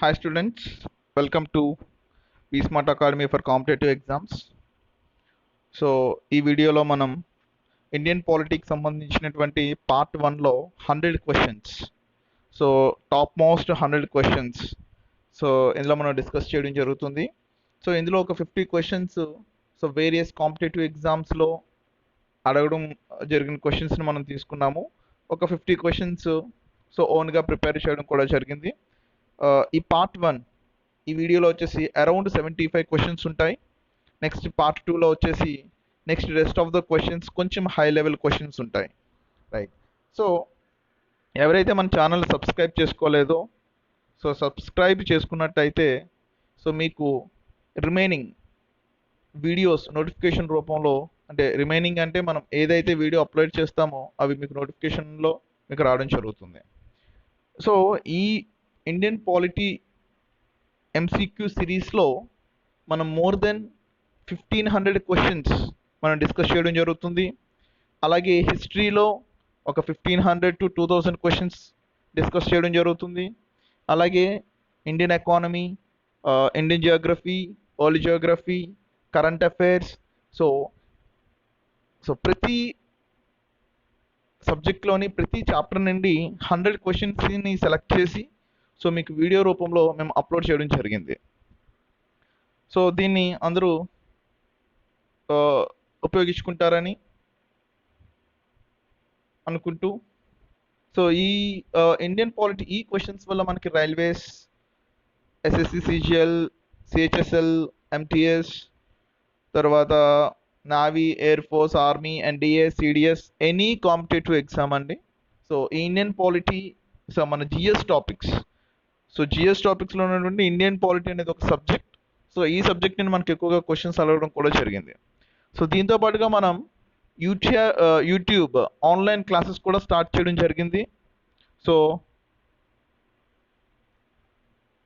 Hi students, welcome to Smart Academy for Competitive Exams. So ఈ వీడియోలో మనం Indian politics సంబంధించినటువంటి పార్ట్ 1లో 100 questions. So top most 100 questions. So ఇందులో మనం డిస్కస్ చేయడం జరుగుతుంది. సో ఇందులో ఒక 50 క్వశ్చన్స్ సో వేరియస్ కాంపిటేటివ్ ఎగ్జామ్స్లో అడగడం జరిగిన క్వశ్చన్స్ని మనం తీసుకున్నాము. ఒక 50 క్వశ్చన్స్ సో ఓన్గా ప్రిపేర్ చేయడం కూడా జరిగింది. ఈ పార్ట్ 1 ఈ వీడియోలో వచ్చేసి అరౌండ్ 75 క్వశ్చన్స్ ఉంటాయి. నెక్స్ట్ పార్ట్ 2లో వచ్చేసి next rest of the questions కొంచెం హై లెవెల్ క్వశ్చన్స్ ఉంటాయి. రైట్. సో ఎవరైతే మన ఛానల్ సబ్స్క్రైబ్ చేసుకోలేదో సో సబ్స్క్రైబ్ చేసుకున్నట్టయితే సో మీకు రిమైనింగ్ వీడియోస్ నోటిఫికేషన్ రూపంలో అంటే రిమైనింగ్ అంటే మనం ఏదైతే వీడియో అప్లోడ్ చేస్తామో అవి మీకు నోటిఫికేషన్లో మీకు రావడం జరుగుతుంది. సో ఈ ఇండియన్ పాలిటీ ఎంసీక్యూ సిరీస్లో మనం మోర్ దెన్ 1500 క్వశ్చన్స్ మనం డిస్కస్ చేయడం జరుగుతుంది. అలాగే హిస్టరీలో ఒక 1500 to 2000 క్వశ్చన్స్ డిస్కస్ చేయడం జరుగుతుంది. అలాగే Indian economy, Indian Geography, world Geography, current affairs, so ప్రతి సబ్జెక్ట్లోని ప్రతి చాప్టర్ నుండి 100 క్వశ్చన్స్ని సెలెక్ట్ చేసి సో మీకు వీడియో రూపంలో మేము అప్లోడ్ చేయడం జరిగింది. సో దీన్ని అందరూ ఉపయోగించుకుంటారని అనుకుంటూ సో ఈ ఇండియన్ పాలిటీ ఈ క్వశ్చన్స్ వల్ల మనకి railways, SSC, CGL, CHSL, MTS, తర్వాత navy, air force, army, NDA, CDS, any competitive exam అండి. సో ఈ ఇండియన్ పాలిటీ సో మన జిఎస్ టాపిక్స్, సో జిఎస్ టాపిక్స్లో ఉన్నటువంటి ఇండియన్ పాలిటీ అనేది ఒక సబ్జెక్ట్. సో ఈ సబ్జెక్ట్ నుండి మనకి ఎక్కువగా క్వశ్చన్స్ అడగడం కూడా జరిగింది. సో దీంతో పాటుగా మనం యూట్యూబ్ ఆన్లైన్ క్లాసెస్ కూడా స్టార్ట్ చేయడం జరిగింది. సో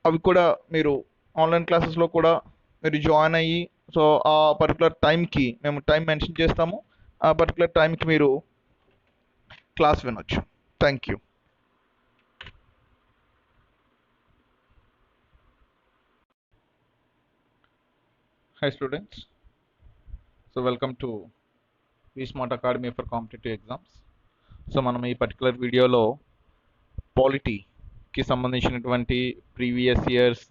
అవి కూడా మీరు ఆన్లైన్ క్లాసెస్లో కూడా మీరు జాయిన్ అయ్యి సో ఆ పర్టికులర్ టైంకి మేము టైం మెన్షన్ చేస్తాము, ఆ పర్టికులర్ టైంకి మీరు క్లాస్ వినొచ్చు. Thank you. Hi students, so welcome to Smart Academy for Competitive Exams. So మనం ఈ పర్టికులర్ వీడియోలో పాలిటీకి సంబంధించినటువంటి ప్రీవియస్ ఇయర్స్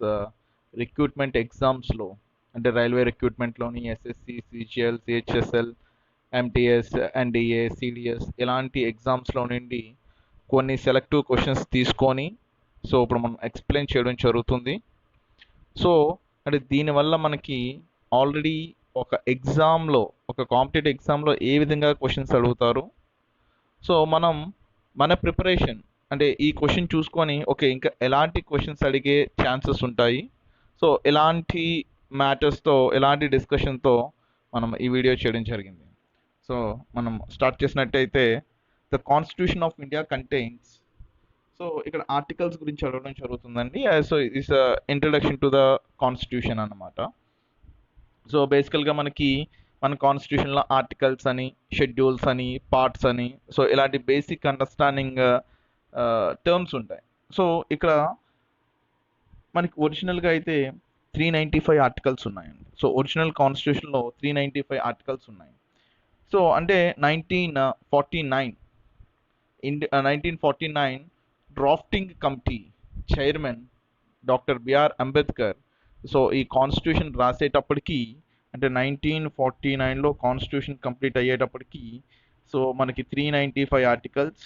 రిక్రూట్మెంట్ ఎగ్జామ్స్లో అంటే రైల్వే రిక్రూట్మెంట్లోని SSC, CGL, CHSL, MTS, NDA, CDS ఇలాంటి ఎగ్జామ్స్లో నుండి కొన్ని సెలెక్టివ్ క్వశ్చన్స్ తీసుకొని సో ఇప్పుడు మనం ఎక్స్ప్లెయిన్ చేయడం జరుగుతుంది. సో అంటే దీనివల్ల మనకి ఆల్రెడీ ఒక ఎగ్జామ్లో ఒక కాంపిటేటివ్ ఎగ్జామ్లో ఏ విధంగా క్వశ్చన్స్ అడుగుతారు సో మనం మన ప్రిపరేషన్ అంటే ఈ క్వశ్చన్ చూసుకొని ఓకే ఇంకా ఎలాంటి క్వశ్చన్స్ అడిగే ఛాన్సెస్ ఉంటాయి సో ఎలాంటి మ్యాటర్స్తో ఎలాంటి డిస్కషన్తో మనం ఈ వీడియో చేయడం జరిగింది. సో మనం స్టార్ట్ చేసినట్టయితే the constitution of India contains so ఇక్కడ ఆర్టికల్స్ గురించి అడగడం జరుగుతుందండి. So it's introduction to the constitution అన్నమాట. సో బేసికల్గా మన కాన్స్టిట్యూషన్లో ఆర్టికల్స్ అని, షెడ్యూల్స్ అని, పార్ట్స్ అని సో ఇలాంటి బేసిక్ అండర్స్టాండింగ్ టర్మ్స్ ఉంటాయి. సో ఇక్కడ మనకి ఒరిజినల్గా అయితే 395 ఆర్టికల్స్ ఉన్నాయండి. సో ఒరిజినల్ కాన్స్టిట్యూషన్లో 395 ఆర్టికల్స్ ఉన్నాయి. సో అంటే 1949 drafting committee chairman doctor BR Ambedkar so ఈ కాన్స్టిట్యూషన్ రాసేటప్పటికి అంటే 1949లో కాన్స్టిట్యూషన్ కంప్లీట్ అయ్యేటప్పటికి సో మనకి 395 articles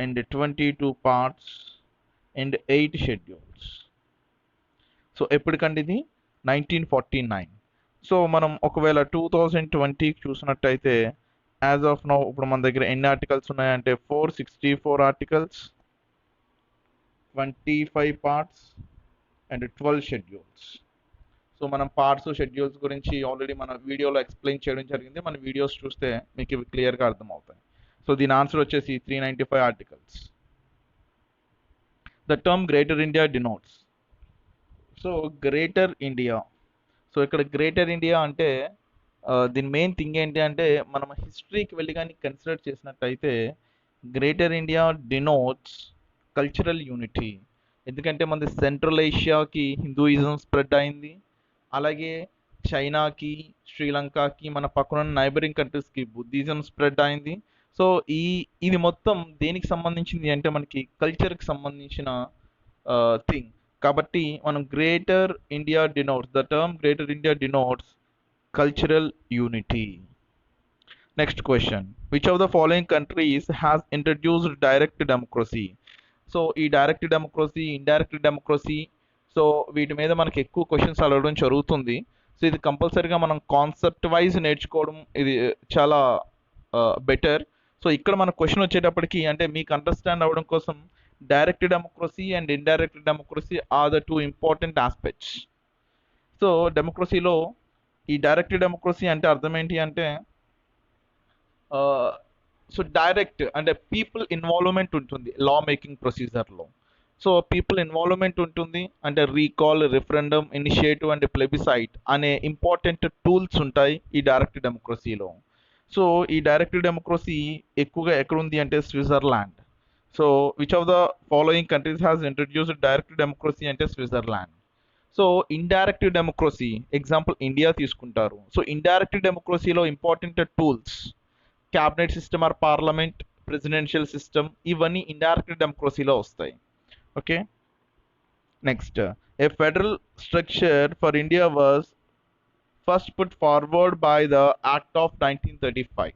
and 22 parts and 8 schedules. So ఎప్పటికండి ఇది 1949. సో మనం ఒకవేళ 2020 చూసినట్టయితే యాజ్ ఆఫ్ నౌ ఇప్పుడు మన దగ్గర ఎన్ని ఆర్టికల్స్ ఉన్నాయంటే 464 articles, 25 parts and 12 schedules. So మనం పార్ట్స్, షెడ్యూల్స్ గురించి ఆల్రెడీ మన వీడియోలో ఎక్స్ప్లెయిన్ చేయడం జరిగింది. మన వీడియోస్ చూస్తే మీకు ఇవి క్లియర్గా అర్థమవుతాయి. సో దీని ఆన్సర్ వచ్చేసి 395 articles. The term greater India denotes so greater India so ఇక్కడ గ్రేటర్ ఇండియా అంటే దీని మెయిన్ థింగ్ ఏంటి అంటే మనం హిస్టరీకి వెళ్ళి కానీ కన్సిడర్ చేసినట్టయితే greater India denotes cultural unity. ఎందుకంటే మనది సెంట్రల్ ఏషియాకి హిందూయిజం స్ప్రెడ్ అయింది, అలాగే చైనాకి, శ్రీలంకకి, మన పక్కన నైబరింగ్ కంట్రీస్కి బుద్ధిజం స్ప్రెడ్ అయింది. సో ఈ ఇది మొత్తం దేనికి సంబంధించింది అంటే మనకి కల్చర్కి సంబంధించిన థింగ్. కాబట్టి మనం greater India denotes, the term greater India denotes cultural unity. Next question, which of the following countries has introduced direct democracy? So ఈ direct democracy, indirect democracy, so వీటి మీద మనకి ఎక్కువ క్వశ్చన్స్ అడగడం జరుగుతుంది. సో ఇది కంపల్సరీగా మనం కాన్సెప్ట్ వైజ్ నేర్చుకోవడం ఇది చాలా బెటర్. సో ఇక్కడ మన క్వశ్చన్ వచ్చేటప్పటికి అంటే మీకు అండర్స్టాండ్ అవ్వడం కోసం direct democracy and indirect democracy are the two important aspects. So డెమోక్రసీలో ఈ డైరెక్ట్ డెమోక్రసీ అంటే అర్థం ఏంటి అంటే సో డైరెక్ట్ అంటే పీపుల్ ఇన్వాల్వ్మెంట్ ఉంటుంది లా మేకింగ్ ప్రొసీజర్లో. సో పీపుల్ ఇన్వాల్వ్మెంట్ ఉంటుంది అంటే recall, referendum, initiative and plebiscite అనే ఇంపార్టెంట్ టూల్స్ ఉంటాయి ఈ డైరెక్ట్ డెమోక్రసీలో. సో ఈ డైరెక్ట్ డెమోక్రసీ ఎక్కువగా ఎక్కడుంది అంటే Switzerland. So which of the following countries has introduced direct democracy అంటే Switzerland. So indirect democracy example India తీసుకుంటారు. సో ఇండైరెక్ట్ డెమోక్రసీలో important tools cabinet system or parliament, presidential system, ఇవన్నీ indirect డెమోక్రసీలో వస్తాయి. Okay, next, a federal structure for India was first put forward by the act of 1935.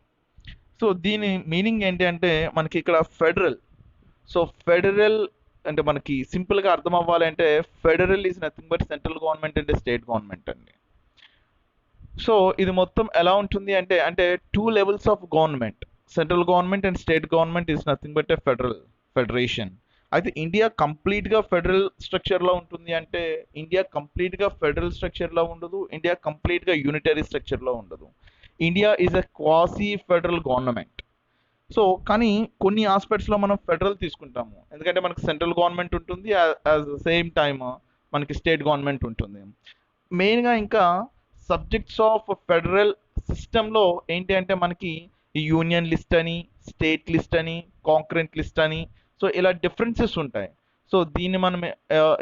So దీని meaning ఏంటి అంటే మనకి ఇక్కడ ఫెడరల్. సో ఫెడరల్ అంటే మనకి సింపుల్గా అర్థం అవ్వాలి అంటే federal is nothing but central government and state government అండి. సో ఇది మొత్తం ఎలా ఉంటుంది అంటే అంటే two levels of government, central government and state government is nothing but A federation. అయితే ఇండియా కంప్లీట్గా ఫెడరల్ స్ట్రక్చర్లో ఉంటుంది అంటే ఇండియా కంప్లీట్గా ఫెడరల్ స్ట్రక్చర్లో ఉండదు, ఇండియా కంప్లీట్గా యూనిటరీ స్ట్రక్చర్లో ఉండదు. India is a quasi federal government. So కానీ కొన్ని ఆస్పెక్ట్స్లో మనం ఫెడరల్ తీసుకుంటాము ఎందుకంటే మనకి సెంట్రల్ గవర్నమెంట్ ఉంటుంది, యాజ్ సేమ్ టైమ్ మనకి స్టేట్ గవర్నమెంట్ ఉంటుంది. మెయిన్గా ఇంకా సబ్జెక్ట్స్ ఆఫ్ ఫెడరల్ సిస్టంలో ఏంటి అంటే మనకి యూనియన్ లిస్ట్ అని, స్టేట్ లిస్ట్ అని, కాంకరెంట్ లిస్ట్ అని, సో ఇలా డిఫరెన్సెస్ ఉంటాయి. సో దీన్ని మనం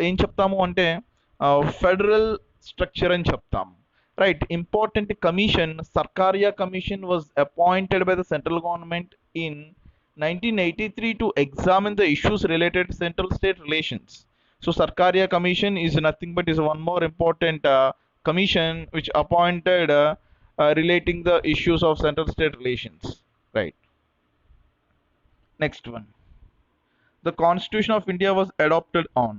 ఏం చెప్తాము అంటే ఫెడరల్ స్ట్రక్చర్ అని చెప్తాము. Right, important commission Sarkaria commission was appointed by the central government in 1983 to examine the issues related to central state relations. So Sarkaria Commission is nothing but is one more important commission which appointed relating the issues of central state relations. Right. Next one. The Constitution of India was adopted on.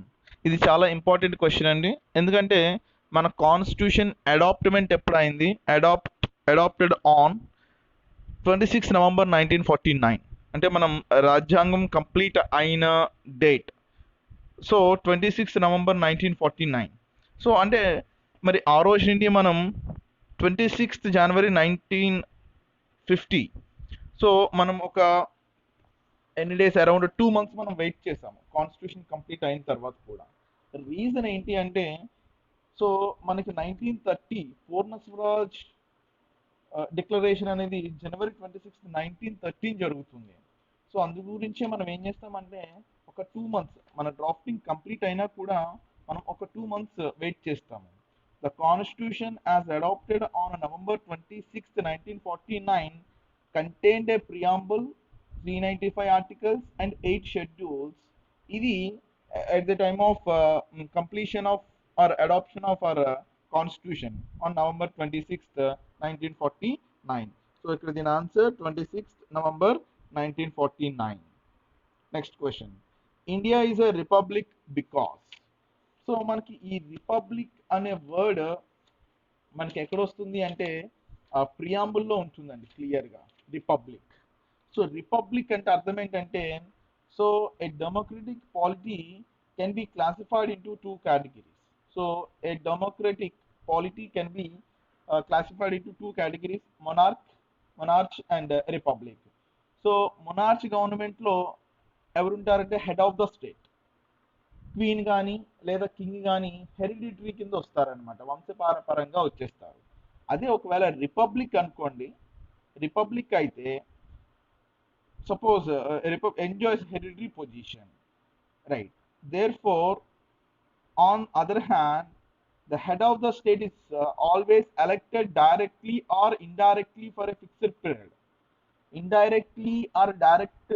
ఇది చాలా important question అండి ఎందుకంటే మన constitution అడాప్ట్మెంట్ ఎప్పుడు అయింది? Adapted on 26 November 1949 అంటే మనం రాజ్యాంగం కంప్లీట్ అయిన డేట్. So 26 November 1949. సో అంటే మరి ఆ రోజు నుండి మనం 26 జనవరి 1950. సో మనం ఒక ఎన్ని డేస్, అరౌండ్ 2 months మనం వెయిట్ చేసాము కాన్స్టిట్యూషన్ కంప్లీట్ అయిన తర్వాత కూడా. రీజన్ ఏంటి అంటే సో మనకి 1930 పూర్ణ స్వరాజ్ డిక్లరేషన్ అనేది జనవరి 26, 1913 జరుగుతుంది. సో అందు గురించే మనం ఏం చేస్తామంటే ఒక 2 months మన డ్రాఫ్టింగ్ కంప్లీట్ అయినా కూడా మనం ఒక 2 months వెయిట్ చేస్తాము. The constitution as adopted on November 26, 1949 contained a preamble, 395 articles and 8 schedules. ఇది at the time of completion of or adoption of our constitution on November 26th, 1949. So ఇక్కడ దీని answer 26th November 1949. Next question. India is a republic because. So మనకి ఈ republic అనే word మనకి ఎక్కడ వస్తుంది అంటే ప్రియాంబుల్లో ఉంటుందండి క్లియర్గా, రిపబ్లిక్. సో రిపబ్లిక్ అంటే అర్థం ఏంటంటే so a democratic polity can be classified into 2 categories. So a democratic polity can be classified into 2 categories, monarch and republic. So monarch గవర్నమెంట్లో ఎవరుంటారంటే head of the state, queen కానీ లేదా king కానీ hereditary కింద వస్తారనమాట, వంశపారపరంగా వచ్చేస్తారు. అదే ఒకవేళ రిపబ్లిక్ అనుకోండి, రిపబ్లిక్ అయితే suppose enjoys hereditary position. right? Therefore, on other hand, the head of the state is always elected directly or indirectly for a fixed period. Indirectly or direct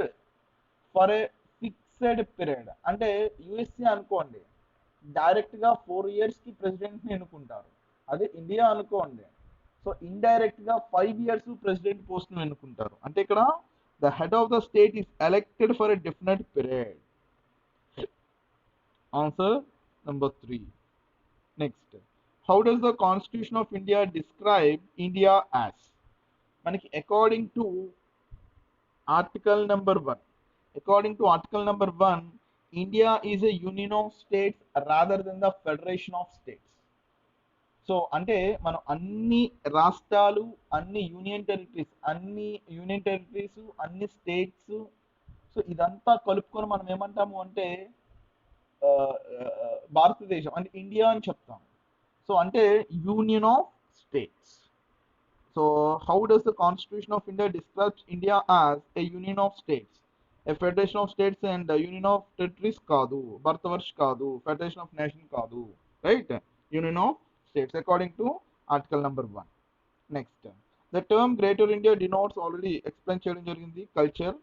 for a fixed period. అంటే USA అనుకోండి, డైరెక్ట్గా 4 ఇయర్స్కి ప్రెసిడెంట్ని ఎన్నుకుంటారు. అదే India అనుకోండి, so ఇండైరెక్ట్గా 5 years president పోస్ట్ను ఎన్నుకుంటారు. అంటే ఇక్కడ the head of the state is elected for a definite period. Answer number 3. Next, how does the constitution of India describe India as? మనకి according to article number 1, according to article number 1, India is a union of states rather than the federation of states. So అంటే మనం అన్ని రాష్ట్రాలు, అన్ని union territories, అన్ని states, so ఇదంతా కలుపుకొని మనం ఏమంటాము అంటే భారతదేశం అంటే ఇండియా అని చెప్తాం. సో అంటే union of states. So how does the constitution of India describes India as A union of states? A federation of states and union of territories కాదు, భరతవర్ష్ కాదు, ఫెడరేషన్ ఆఫ్ నేషన్ కాదు, right? Union of states according to article number 1. Next, the term greater India denotes, already explain చేయడం జరిగింది, culture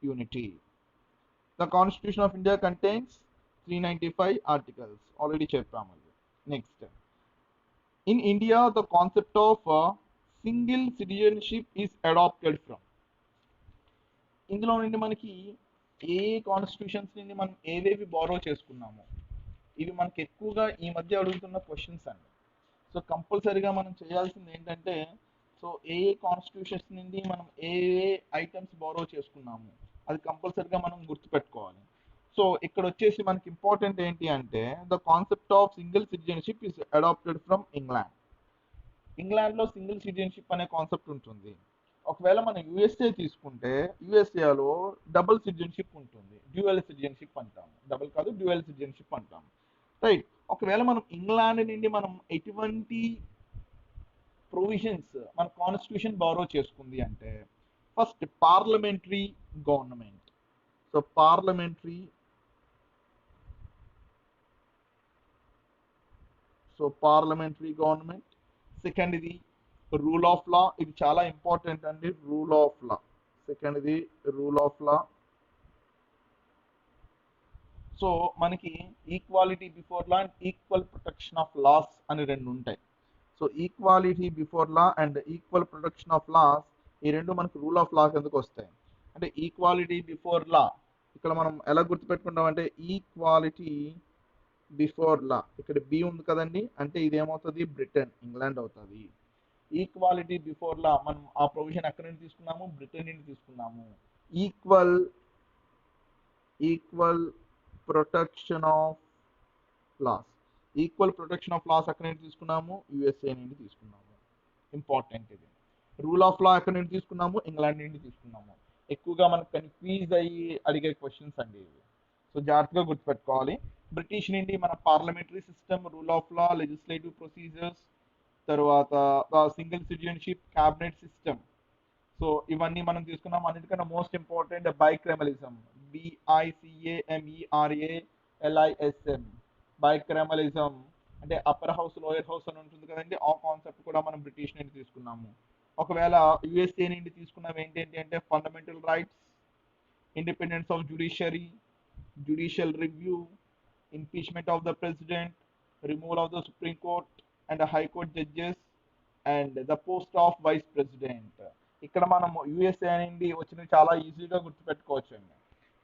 unity. The constitution of India contains 395 articles, already చెప్పాము. Next, in India the concept of single citizenship is adopted from. ఇందులో నుండి మనకి ఏ constitutions నుండి మనం ఏవేవి borrow చేసుకున్నాము, ఇవి మనకి ఎక్కువగా ఈ మధ్య అడుగుతున్న క్వశ్చన్స్ అండి. సో కంపల్సరీగా మనం చేయాల్సింది ఏంటంటే, సో ఏ కాన్స్టిట్యూషన్స్ నుండి మనం ఏ ఐటమ్స్ బారో చేసుకున్నాము అది కంపల్సరీగా మనం గుర్తుపెట్టుకోవాలి. సో ఇక్కడ వచ్చేసి మనకి ఇంపార్టెంట్ ఏంటి అంటే, the concept of single citizenship is adopted from England. ఇంగ్లాండ్లో సింగిల్ సిటిజన్షిప్ అనే కాన్సెప్ట్ ఉంటుంది. ఒకవేళ మనం యుఎస్ఏ తీసుకుంటే యుఎస్ఏలో డబుల్ సిటిజన్షిప్ ఉంటుంది, డ్యూయల్ సిటిజన్షిప్ అంటాము. డబుల్ కాదు, డ్యూయల్ సిటిజన్షిప్ అంటాము, రైట్? ఒకవేళ మనం ఇంగ్లాండ్ నుండి మనం ఎటువంటి ప్రొవిజన్స్ మన కాన్స్టిట్యూషన్ బారో చేసుకుంది అంటే, first parliamentary government. So parliamentary government. Second ఇది రూల్ ఆఫ్ లా, ఇది చాలా ఇంపార్టెంట్ అండి, రూల్ ఆఫ్ లా. సెకండ్ ఇది రూల్ ఆఫ్ లా. సో మనకి equality before law and equal protection of laws అని రెండు ఉంటాయి. So equality before law and equal protection of laws, ఈ రెండు మనకి రూల్ ఆఫ్ లా కిందకు వస్తాయి. అంటే ఈక్వాలిటీ బిఫోర్ లా ఇక్కడ మనం ఎలా గుర్తుపెట్టుకుంటాం అంటే, ఈక్వాలిటీ బిఫోర్ లా, ఇక్కడ బి ఉంది కదండి, అంటే ఇది ఏమవుతుంది, బ్రిటన్, ఇంగ్లాండ్ అవుతుంది. ఈక్వాలిటీ బిఫోర్ లా మనం ఆ ప్రొవిజన్ ఎక్కడి నుండి తీసుకున్నాము, బ్రిటన్ నుండి తీసుకున్నాము. Equal protection of laws, equal protection of laws ఎక్కడి నుండి తీసుకున్నాము, యుఎస్ఏ నుండి తీసుకున్నాము. ఇంపార్టెంట్ ఇది. రూల్ ఆఫ్ లా ఎక్కడి నుండి తీసుకున్నాము, ఇంగ్లాండ్ నుండి తీసుకున్నాము. ఎక్కువగా మనకు కన్ఫ్యూజ్ అయ్యి అడిగే క్వశ్చన్స్ అండి ఇవి. సో జాగ్రత్తగా గుర్తుపెట్టుకోవాలి. బ్రిటిష్ నుండి మన parliamentary system, rule of law, legislative procedures, తర్వాత single citizenship, cabinet system. So ఇవన్నీ మనం తీసుకున్నాం. అన్నిటికన్నా most important bicameralism, BICAMERALISM, bicameralism అంటే అప్పర్ హౌస్ లోయర్ హౌస్ అని ఉంటుంది కదండి, ఆ కాన్సెప్ట్ కూడా మనం బ్రిటిష్ నుండి తీసుకున్నాము. ఒకవేళ యుఎస్ఏ నుండి తీసుకున్నాం ఏంటంటే అంటే fundamental rights, independence of judiciary, judicial review, impeachment of the president, removal of the Supreme Court and High Court judges, and the post of vice president. ఇక్కడ మనం యుఎస్ఏ నుండి వచ్చినవి చాలా ఈజీగా గుర్తుపెట్టుకోవచ్చు అండి.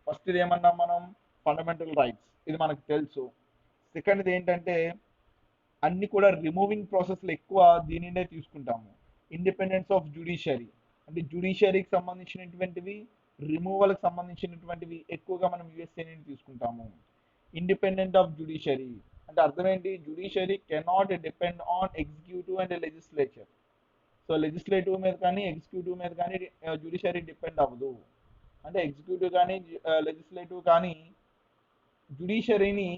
ఫస్ట్ ఇది ఏమన్నా మనం ఫండమెంటల్ రైట్స్, ఇది మనకు తెలుసు. సెకండ్ది ఏంటంటే అన్ని కూడా రిమూవింగ్ ప్రాసెస్లు ఎక్కువ దీనినే తీసుకుంటాము. ఇండిపెండెన్స్ ఆఫ్ జ్యుడిషియరీ అంటే జ్యుడిషియరీకి సంబంధించినటువంటివి, రిమూవల్కి సంబంధించినటువంటివి ఎక్కువగా మనం యుఎస్ఏ నుండి తీసుకుంటాము. ఇండిపెండెంట్ ఆఫ్ జ్యుడిషియరీ అంటే అర్థం ఏంటి, judiciary cannot depend on executive and legislature. So legislative మీద కానీ ఎగ్జిక్యూటివ్ మీద కానీ జ్యుడిషియరీ డిపెండ్ అవ్వదు. అంటే ఎగ్జిక్యూటివ్ కానీ లెజిస్లేటివ్ కానీ జ్యుడిషియరీని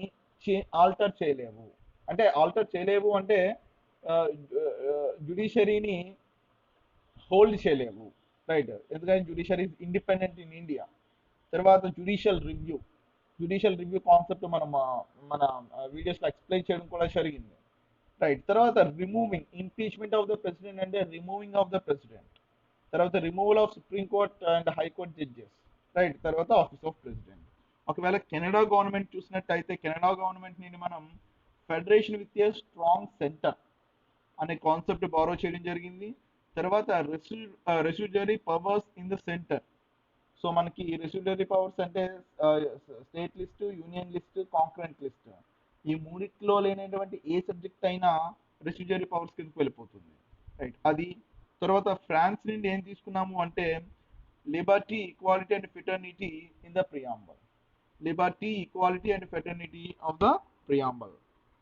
ఆల్టర్ చేయలేవు. అంటే ఆల్టర్ చేయలేవు అంటే జ్యుడిషియరీని హోల్డ్ చేయలేవు, రైట్? ఎందుకంటే జ్యుడిషియరీ ఇండిపెండెంట్ ఇన్ ఇండియా. తర్వాత judicial review, judicial review concept మనం మన వీడియోస్లో ఎక్స్ప్లెయిన్ చేయడం కూడా జరిగింది. రైట్. తర్వాత removing impeachment of the president అంటే రిమూవింగ్ ఆఫ్ ద ప్రెసిడెంట్. తర్వాత removal of supreme court and high court judges. Right. తర్వాత ఆఫీస్ ఆఫ్ ప్రెసిడెంట్. ఒకవేళ కెనడా గవర్నమెంట్ చూసినట్టయితే కెనడా గవర్నమెంట్ ని మనం federation with a strong centre అనే కాన్సెప్ట్ బారో చేయడం జరిగింది. తర్వాత రెస్యూజరీ powers in the centre. So మనకి రెస్యూజరీ పవర్స్ అంటే state list, union list, concurrent list, ఈ మూడిట్లో లేనటువంటి ఏ సబ్జెక్ట్ అయినా రెస్యూజరీ పవర్స్ కిందకి వెళ్ళిపోతుంది. రైట్. అది తర్వాత ఫ్రాన్స్ నుండి ఏం తీసుకున్నాము అంటే Liberty, equality and fraternity in the preamble. Liberty, equality and fraternity of the preamble.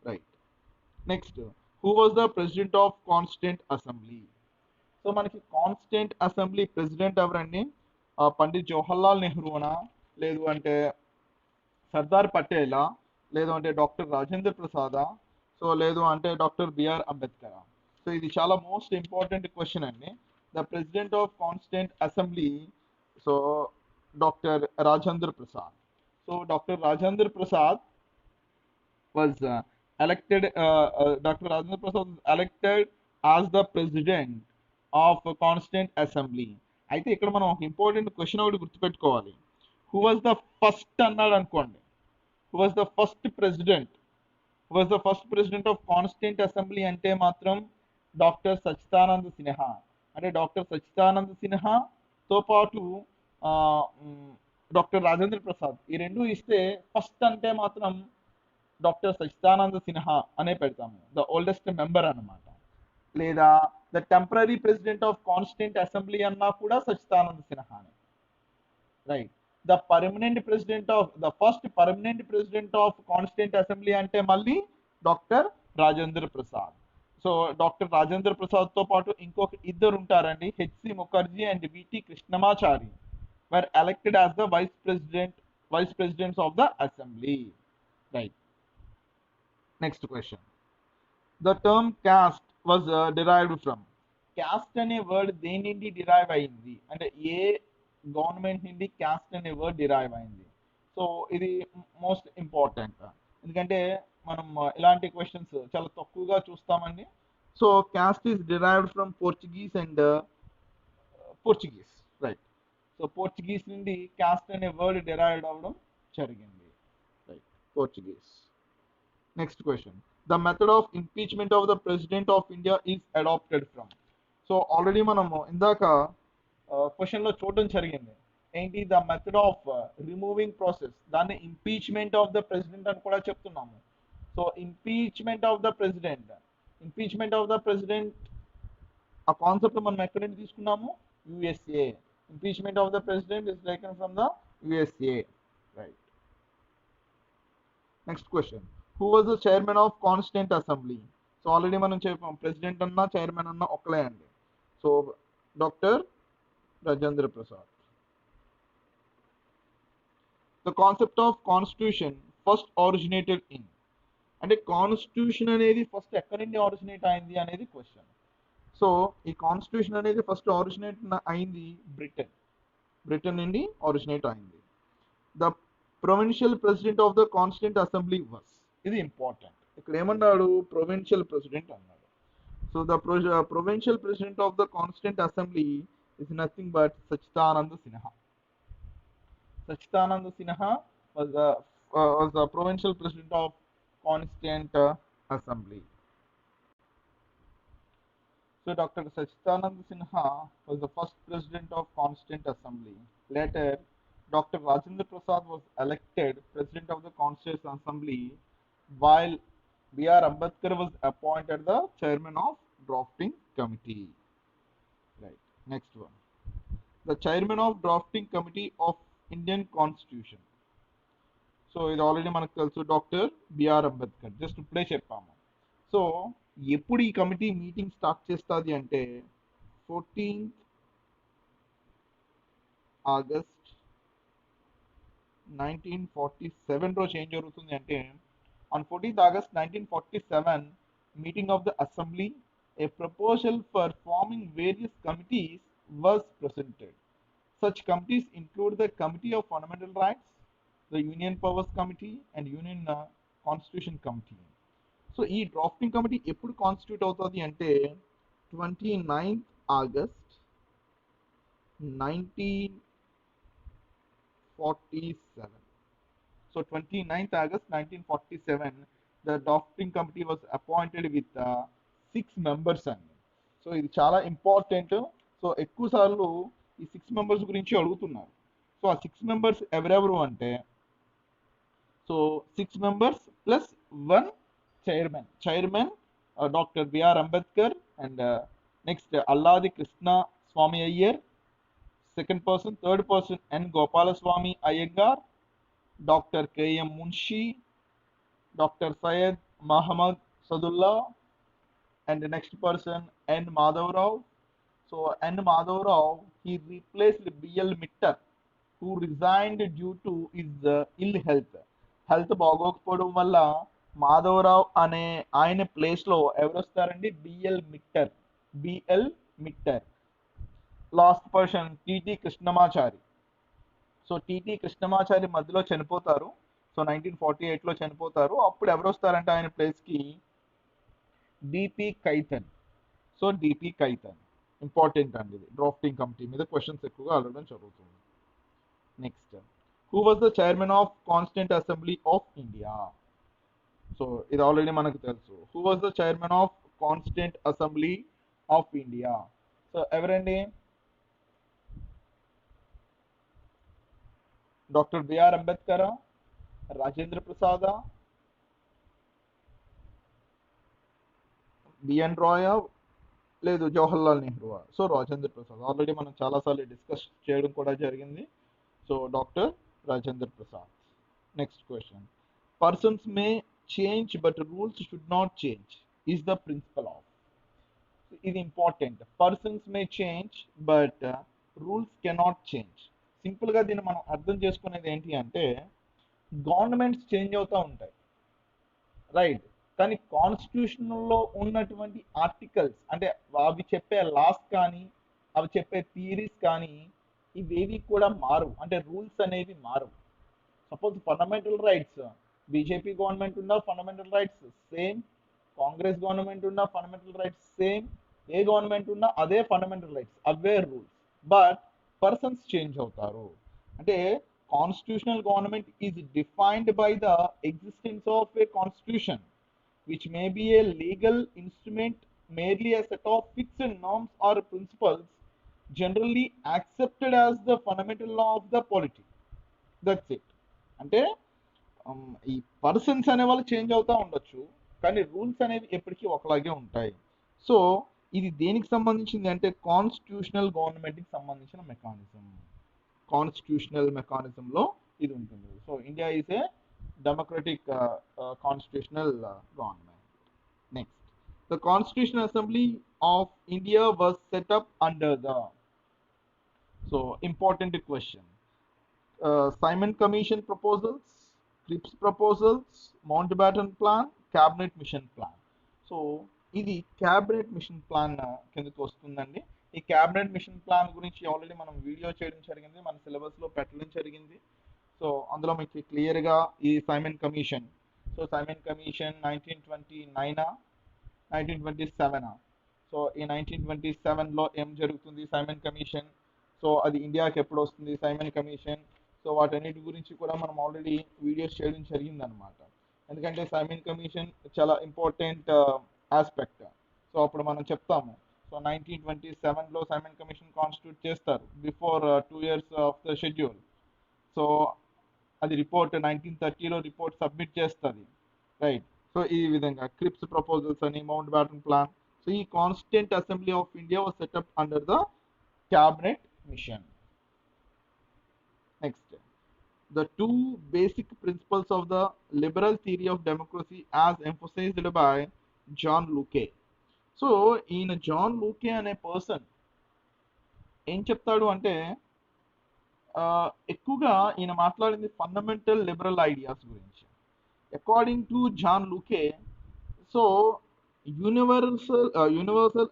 Right. Next, who was the president of constituent assembly? So మనకి కాన్స్టిట్యూంట్ అసెంబ్లీ ప్రెసిడెంట్ ఎవరండి? పండిత్ జవహర్లాల్ నెహ్రూనా, లేదు అంటే సర్దార్ పటేలా, లేదు అంటే డాక్టర్ రాజేంద్ర ప్రసాదా, సో లేదు అంటే డాక్టర్ బిఆర్ అంబేద్కర్. సో ఇది చాలా మోస్ట్ ఇంపార్టెంట్ క్వశ్చన్ అండి. The president of constituent assembly, so doctor Rajendra Prasad. So doctor Rajendra Prasad was elected, Dr. Rajendra Prasad was elected as the president of Constituent Assembly. అయితే ఇక్కడ మనం ఒక ఇంపార్టెంట్ క్వశ్చన్ ఒకటి గుర్తుపెట్టుకోవాలి. హూ వాజ్ ద ఫస్ట్ అన్నాడు అనుకోండి, who was the first president, who was the first president of constituent assembly అంటే మాత్రం డాక్టర్ సచ్చిదానంద సిన్హా. అంటే డాక్టర్ సచ్చిదానంద సిన్హాతో పాటు డాక్టర్ రాజేంద్ర ప్రసాద్, ఈ రెండు ఇస్తే ఫస్ట్ అంటే మాత్రం డాక్టర్ సచ్చిదానంద సిన్హా అనే పెడతాము, ద ఓల్డెస్ట్ మెంబర్ అన్నమాట. లేదా the temporary president of constituent assembly అన్నా కూడా సచ్చిదానంద సిన్హానే. Right. The permanent president of the first permanent president of constituent assembly అంటే మళ్ళీ doctor Rajendra Prasad. So doctor Rajendra Prasad తో పాటు ఇంకొక ఇద్దరు ఉంటారండి, HC Mukherjee and VT Krishnamachari were elected as the vice presidents of the assembly. Right. Next question. The term caste was derived from. Caste అనే word దేని నుండి డిరైవ్ అయింది అంటే ఏ గవర్నమెంట్ నుండి caste అనే వర్డ్ డిరైవ్ అయింది? సో ఇది మోస్ట్ ఇంపార్టెంట్, ఎందుకంటే మనం ఇలాంటి క్వశ్చన్స్ చాలా తక్కువగా చూస్తామండి. So caste is derived from Portuguese and Portuguese. Right. So Portuguese నుండి caste అనే వర్డ్ డిరైవ్డ్ అవ్వడం జరిగింది. Right. Portuguese. Next question. The method of impeachment of the president of India is adopted from. So already మనము ఇందాక question లో చూడడం జరిగింది. ఏంటి? The method of removing process, దాన్ని ఇంపీచ్మెంట్ ఆఫ్ ద ప్రెసిడెంట్ అని కూడా చెప్తున్నాము. So impeachment of the president, impeachment of the president ఆ కాన్సెప్ట్ మనం ఎక్కడి నుంచి తీసుకున్నాము? USA. Impeachment of the president is taken from the USA. Right. Next question. Who was the chairman of Constituent Assembly? So already మనం చెప్పాం, president అన్నా chairman అన్నా ఒకలే అండి. So doctor Rajendra Prasad. The concept of constitution first originated in. అంటే constitution అనేది first ఎక్కడి నుండి originate అయింది అనేది క్వశ్చన్. సో ఈ కాన్స్టిట్యూషన్ అనేది ఫస్ట్ ఆరిజినేట్ అయింది బ్రిటన్ నుండి ఆరిజినేట్ అయింది. The provincial president of the constituent assembly was. ఇది ఇంపార్టెంట్. ఇక్కడ ఏమన్నాడు? ప్రొవిన్షియల్ ప్రెసిడెంట్ అన్నాడు. So the provincial president of the constituent assembly is nothing but Sachchidananda Sinha. Sachchidananda Sinha was the provincial president of Constituent Assembly. So Dr. Sachidananda Sinha was the first president of Constituent Assembly. Later, Dr. Rajendra Prasad was elected president of the Constituent Assembly, while B.R. Ambedkar was appointed the chairman of drafting committee. Right. Next one. The chairman of drafting committee of Indian Constitution. So ఇది ఆల్రెడీ మనకు తెలుసు, doctor BR Ambedkar. Just ఇప్పుడే చెప్పాము. So ఎప్పుడు ఈ committee meeting start చేస్తుంది అంటే 14th August 1947 రోజు ఏం జరుగుతుంది అంటే, on 14th August 1947 meeting of the assembly, A proposal for farming various committees was presented. Such committees include the Committee of Fundamental Rights, the Union Powers Committee and Union Constitution Committee. So ఈ drafting committee ఎప్పుడు constitute అవుతుంది అంటే 29th August 1947. So 29th August 1947, the drafting committee was appointed with 6 members అండి. So ఇది చాలా important. So ఎక్కువ సార్లు ఈ 6 members గురించి అడుగుతున్నారు. సో ఆ 6 members ఎవరెవరు అంటే, so 6 members plus 1 chairman doctor BR Ambedkar and next Alladi Krishnaswami Ayyar, second person, third person N Gopalaswami Ayyangar, doctor KM Munshi, doctor Syed Mohammed Saadulla, and the next person N. Madhavrao. So N. Madhavrao, he replaced B.L. Mittal, who resigned due to his ill health. Health బాగోకపోవడం వల్ల మాధవరావు అనే ఆయన ప్లేస్లో ఎవరు వస్తారండి? BL Mitter. Last person TT Krishnamachari. So TT Krishnamachari మధ్యలో చనిపోతారు. So 1948లో చనిపోతారు. అప్పుడు ఎవరు వస్తారంటే ఆయన ప్లేస్కి DP Khaitan. So DP Khaitan important అండి. ఇది డ్రాఫ్టింగ్ కమిటీ మీద క్వశ్చన్స్ ఎక్కువగా అడగడం జరుగుతుంది. Next, who was the chairman of constituent assembly of India? So ఇది ఆల్రెడీ మనకు తెలుసు. Who was the chairman of constituent assembly of India? So ఎవరండి? Doctor BR Ambedkar, Rajendra Prasad, BN Rau, లేదు జవహర్లాల్ నెహ్రూ. సో రాజేంద్ర ప్రసాద్ ఆల్రెడీ మనం చాలాసార్లు డిస్కస్ చేయడం కూడా జరిగింది. So doctor Rajendra Prasad. Next question, persons may change but rules should not change is the principle of. ఇది important. Persons may change but rules cannot change. సింపుల్గా దీన్ని మనం అర్థం చేసుకునేది ఏంటి అంటే, గవర్నమెంట్స్ చేంజ్ అవుతూ ఉంటాయి, రైట్? కానీ కాన్స్టిట్యూషన్లో ఉన్నటువంటి ఆర్టికల్స్ అంటే అవి చెప్పే లాస్ కానీ అవి చెప్పే థియరీస్ కానీ ఇవేవి కూడా మారవు. అంటే రూల్స్ అనేవి మారవు. Suppose fundamental rights, BJP government ఉన్న fundamental rights same, Congress government ఉన్న fundamental rights same, a government ఉన్నా అదే ఫండమెంటల్ రైట్స్, అవే రూల్స్. బట్ పర్సన్స్ చేంజ్ అవుతారు. అంటే constitutional government is defined by the existence of a constitution which may be a legal instrument, merely a set of fixed norms or principles generally accepted as the fundamental law of the polity. That's it. అంటే ఈ persons అనే వాళ్ళు change అవుతూ ఉండొచ్చు, కానీ rules అనేవి ఎప్పటికీ ఒకలాగే ఉంటాయి. సో ఇది దేనికి సంబంధించింది అంటే కాన్స్టిట్యూషనల్ గవర్నమెంట్కి సంబంధించిన మెకానిజం. కాన్స్టిట్యూషనల్ మెకానిజంలో ఇది ఉంటుంది. So India is a democratic constitutional government. Next, the Constitutional Assembly of India was set up under the, so important question, Simon Commission proposals, Cripps proposals, Mountbatten Plan, Cabinet Mission Plan. So ఇది cabinet mission plan కిందకి వస్తుందండి. ఈ cabinet mission plan గురించి already మనం video చేయడం జరిగింది, మన సిలబస్లో పెట్టడం జరిగింది. సో అందులో మీకు క్లియర్గా ఈ Simon commission, so Simon commission 1929 1927. So ఈ 1927లో ఏం జరుగుతుంది సైమన్ కమిషన్, సో అది ఇండియాకి ఎప్పుడు వస్తుంది సైమన్ కమిషన్, సో వాటన్నిటి గురించి కూడా మనం ఆల్రెడీ వీడియోస్ చేయడం జరిగిందనమాట. ఎందుకంటే సైమన్ కమిషన్ చాలా ఇంపార్టెంట్ ఆస్పెక్ట్. సో అప్పుడు మనం చెప్తాము. సో 1927లో సైమన్ కమిషన్ కాన్స్టిట్యూట్ చేస్తారు, before 2 years of the schedule. So అది రిపోర్ట్ 1930లో రిపోర్ట్ సబ్మిట్ చేస్తుంది, రైట్? సో ఈ విధంగా క్రిప్స్ ప్రపోజల్స్ అని, మౌంట్ బ్యాటన్ ప్లాన్. సో ఈ constituent assembly of India was setup under the cabinet machine. Next, the two basic principles of the liberal theory of democracy as emphasized by John Locke. సో ఈయన John Locke అనే person ఏం చెప్తాడు అంటే, ఎక్కువగా ఈయన మాట్లాడింది ఫండమెంటల్ లిబరల్ ఐడియాస్ గురించి. According to John Locke, so universal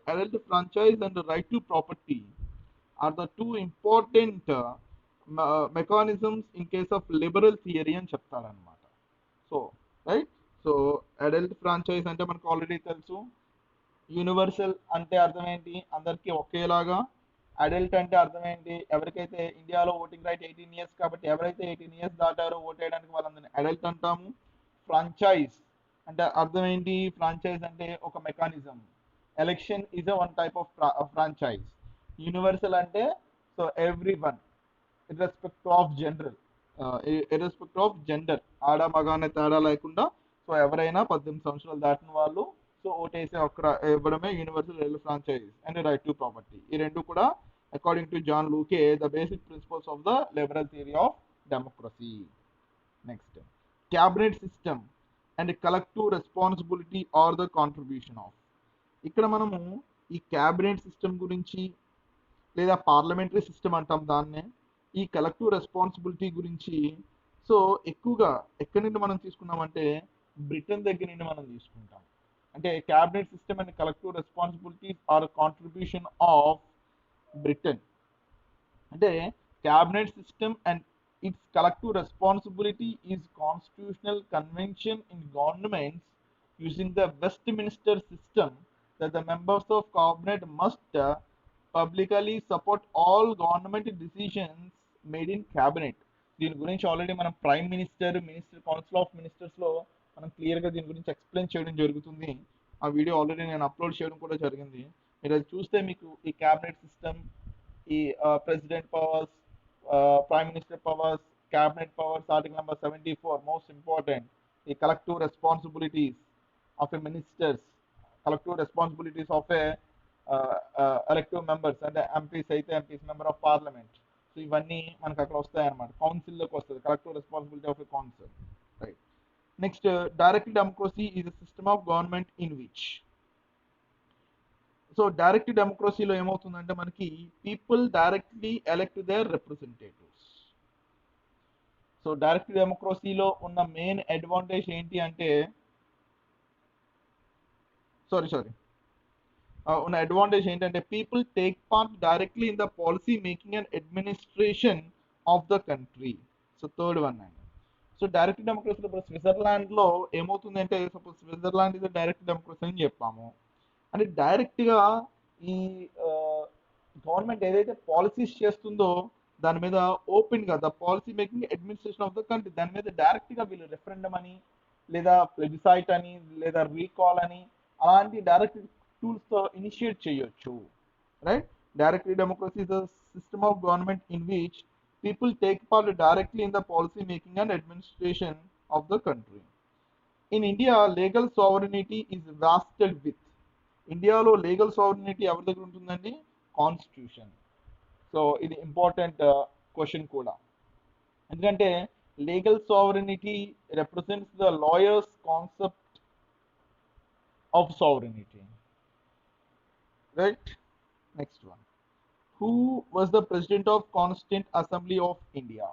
adult franchise and the right to property are the two important mechanisms in case of liberal theory అని చెప్తాడనమాట. So right, so adult franchise అంటే మనకు already తెలుసు. Universal అంటే అర్థం ఏంటి, అందరికీ ఒకేలాగా. అడల్ట్ అంటే అర్థం ఏంటి, ఎవరికైతే ఇండియాలో ఓటింగ్ రైట్ 18 years కాబట్టి ఎవరైతే 18 years దాటారో ఓట్ వేయడానికి వాళ్ళందరినీ అడల్ట్ అంటాము. ఫ్రాంచైజ్ అంటే అర్థం ఏంటి, ఫ్రాంచైజ్ అంటే ఒక mechanism. Election is one type of franchise. Universal అంటే so everyone irrespective of gender, irrespective of gender, ఆడ మగ అనే తేడా లేకుండా సో ఎవరైనా 18 సంవత్సరాలు దాటిన వాళ్ళు సో ఓటేసే ఒక్క ఇవ్వడమే universal franchise and right to property. ఈ రెండు కూడా according to John Locke the basic principles of the liberal theory of democracy. Next, cabinet system and collective responsibility are the contribution of. ఇక్కడ మనము ఈ క్యాబినెట్ సిస్టమ్ గురించి లేదా parliamentary system అంటాం దాన్నే, ఈ కలెక్టివ్ రెస్పాన్సిబిలిటీ గురించి సో ఎక్కువగా ఎక్కడి నుండి మనం తీసుకున్నామంటే బ్రిటన్ దగ్గర నుండి మనం తీసుకుంటాం. అంటే cabinet system and collective responsibilities are contribution of Britain. అంటే cabinet system and its collective responsibility is constitutional convention in governments using the Westminster system that the members of cabinet must publicly support all government decisions made in cabinet. దీని గురించి already మనం prime minister, council of మినిస్టర్స్లో మనం క్లియర్గా దీని గురించి explain చేయడం జరుగుతుంది. ఆ వీడియో ఆల్రెడీ నేను అప్లోడ్ చేయడం కూడా జరిగింది. మీరు అది చూస్తే మీకు ఈ క్యాబినెట్ సిస్టమ్, ఈ president powers, prime minister powers, cabinet powers, article number 74 most important, ఈ collective responsibilities of a ministers, collective responsibilities of a elective members అంటే ఎంపీస్ అయితే MPs, member of parliament. So ఇవన్నీ మనకు అక్కడ వస్తాయి అనమాట, కౌన్సిల్లోకి వస్తుంది collective responsibility of a council. Right. Next, direct democracy is a system of government in which. So direct డెమోక్రసీలో ఏమవుతుందంటే మనకి people directly elect their representatives. So direct డెమోక్రసీలో ఉన్న మెయిన్ అడ్వాంటేజ్ ఏంటి అంటే ఉన్న అడ్వాంటేజ్ ఏంటంటే people take part directly in the policy making and administration of the country. So third one అండి. సో డైరెక్ట్ డెమోక్రసీ ఇప్పుడు స్విట్జర్లాండ్లో ఏమవుతుంది అంటే, సపోజ్ స్విట్జర్లాండ్ ఇది డైరెక్ట్ డెమోక్రసీ అని చెప్పాము అంటే డైరెక్ట్గా ఈ గవర్నమెంట్ ఏదైతే పాలసీస్ చేస్తుందో దాని మీద ఓపెన్గా the policy making administration of the country దాని మీద డైరెక్ట్గా వీళ్ళు రెఫరెండం అని లేదా ప్లెబిసైట్ అని లేదా రీకాల్ అని అలాంటి డైరెక్ట్ టూల్స్తో ఇనిషియేట్ చేయొచ్చు. Right. Direct democracy is the system of government in which people take part directly in the policy making and administration of the country. In India legal sovereignty is vested with. ఇండియాలో legal sovereignty ఎవరి దగ్గర ఉంటుందండి, constitution. So ఇది important question కూడా, ఎందుకంటే legal sovereignty represents the lawyer's concept of sovereignty. Right. Next one. Who was the president of Constituent Assembly of India?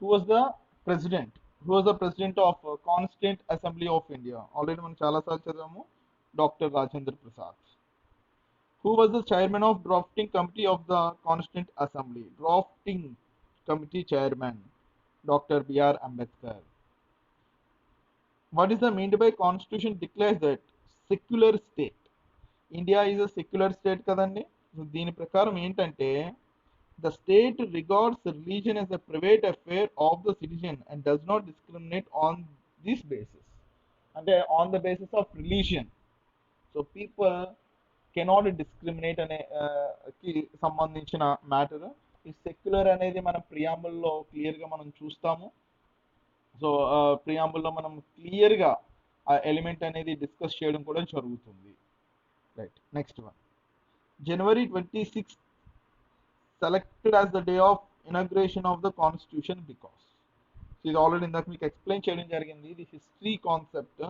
Who was the president of Constituent Assembly of India? Already మనం చాలా సార్లు చదివాము, doctor Rajendra Prasad. Who was the chairman of drafting committee of the Constituent Assembly? Drafting committee chairman, Dr. B.R. Ambedkar. What is the meant by constitution declares that secular state. India is a secular state కదండి. So దీని ప్రకారం ఏంటంటే the state regards religion as a private affair of the citizen and does not discriminate on this basis. అంటే on the basis of religion. So people cannot discriminate అనే కి సంబంధించిన matter. ఈ secular అనేది మన ప్రియాంబుల్లో క్లియర్గా మనం చూస్తాము. సో ప్రియాంబుల్లో మనం క్లియర్గా ఆ ఎలిమెంట్ అనేది డిస్కస్ చేయడం కూడా జరుగుతుంది. Right. Next one. January 26th selected as the day of inauguration of the constitution because ఇది ఆల్రెడీ ఇందాక మీకు ఎక్స్ప్లెయిన్ చేయడం జరిగింది. ఇది history concept.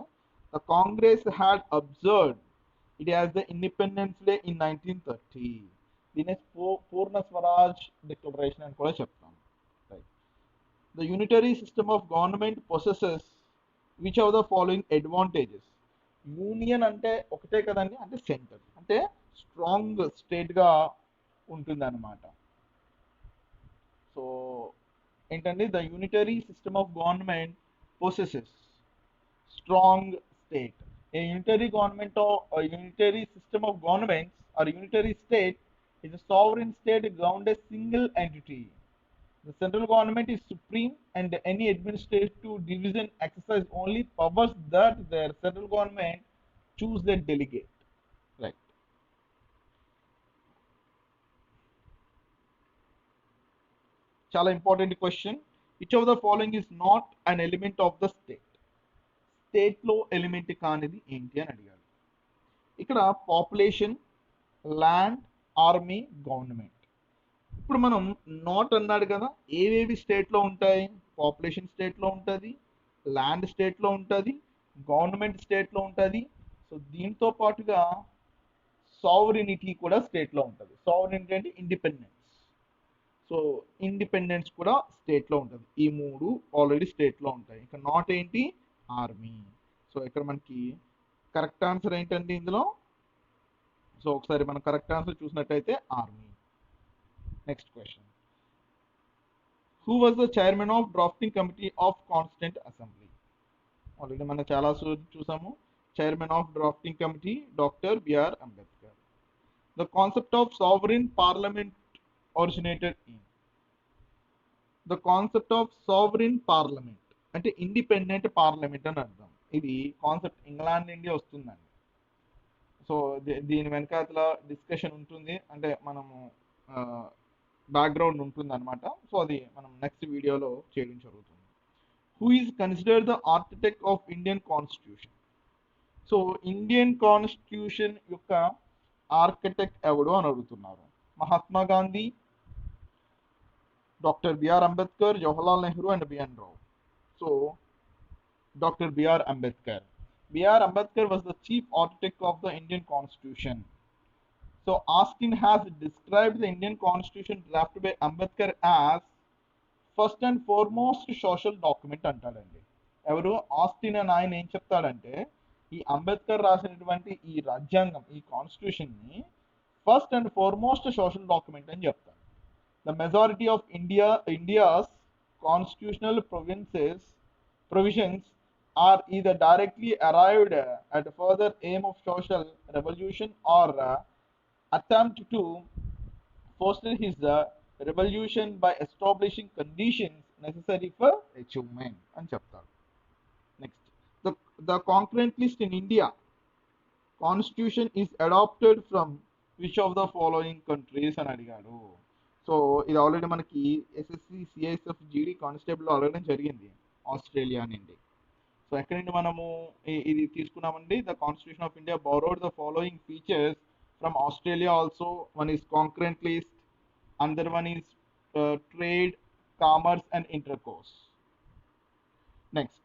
The Congress had observed it as the independence day in 1930. దీని పూర్ణ స్వరాజ్ డిక్లరేషన్ అని కూడా చెప్తాం. Right. The unitary system of government possesses which are the following advantages. Union అంటే ఒకటే కదండి, అంటే సెంటర్ అంటే స్ట్రాంగ్ స్టేట్గా ఉంటుంది అన్నమాట. ఏంటంటే the unitary system of government possesses strong state. A unitary government or a unitary system of governments or unitary state is a sovereign state ground a single entity. The central government is supreme and any administrative division exercise only powers that their central government choose their delegate. Right. Chala important question. Which of the following is not an element of the state? State లో element కానిది ఏంటి అని అడిగాడు. ఇక్కడ population, land, army, government. ఇప్పుడు మనం not అన్నాడు కదా, ఏవేవి స్టేట్లో ఉంటాయి? పాపులేషన్ స్టేట్లో ఉంటుంది, ల్యాండ్ స్టేట్లో ఉంటుంది, గవర్నమెంట్ స్టేట్లో ఉంటుంది. సో దీంతో పాటుగా సావరినిటీ కూడా స్టేట్లో ఉంటుంది. సావరినిటీ అంటే ఇండిపెండెన్స్. సో ఇండిపెండెన్స్ కూడా స్టేట్లో ఉంటుంది. ఈ మూడు ఆల్రెడీ స్టేట్లో ఉంటాయి. ఇక నాట్ ఏంటి? ఆర్మీ. సో ఇక్కడ మనకి కరెక్ట్ ఆన్సర్ ఏంటండి ఇందులో? సో ఒకసారి మనం కరెక్ట్ ఆన్సర్ చూసినట్టయితే army. Next question. Who was the chairman of drafting committee of constituent assembly? Already మనం చాలా చూసాము. Chairman of drafting committee doctor BR Ambedkar. The concept of sovereign parliament originated in. The concept of sovereign parliament అంటే independent parliament అని అర్థం. ఇది concept England నుండి వస్తుందండి. So దీని వెనకాతల డిస్కషన్ ఉంటుంది, అంటే మనము బ్యాక్గ్రౌండ్ ఉంటుంది అనమాట. సో అది మనం నెక్స్ట్ వీడియోలో చేయడం జరుగుతుంది. Who is considered the architect of Indian constitution? So Indian constitution యొక్క ఆర్కిటెక్ట్ ఎవడు అని అడుగుతున్నారు. Mahatma Gandhi, Dr. B.R. Ambedkar, Jawaharlal Nehru and B.N. Rao. So, Dr. B.R. Ambedkar. B.R. Ambedkar was the chief architect of the Indian Constitution. So, Austin has described the Indian Constitution drafted by Ambedkar as first and foremost social document అంటాడండి. ఎవరు? Austin అని ఆయన ఏం చెప్తాడంటే ఈ అంబేద్కర్ రాసినటువంటి ఈ రాజ్యాంగం, ఈ కాన్స్టిట్యూషన్ని first and foremost social document అని చెప్తాడు. The majority of India's constitutional provisions are either directly arrived at further aim of social revolution or attempt to foster his revolution by establishing conditions necessary for achievement అని చెప్తారు. Next, the concurrent list in India constitution is adopted from which of the following countries అని అడిగాడు. So ఇది already మనకి SSC, CISF, జీడీ constable అడగడం జరిగింది Australia నుండి. సో ఎక్కడి నుండి మనము ఇది తీసుకున్నామండి? The constitution of India borrowed the following features from Australia also. One is concurrent list, another one is trade, commerce and intercourse. Next,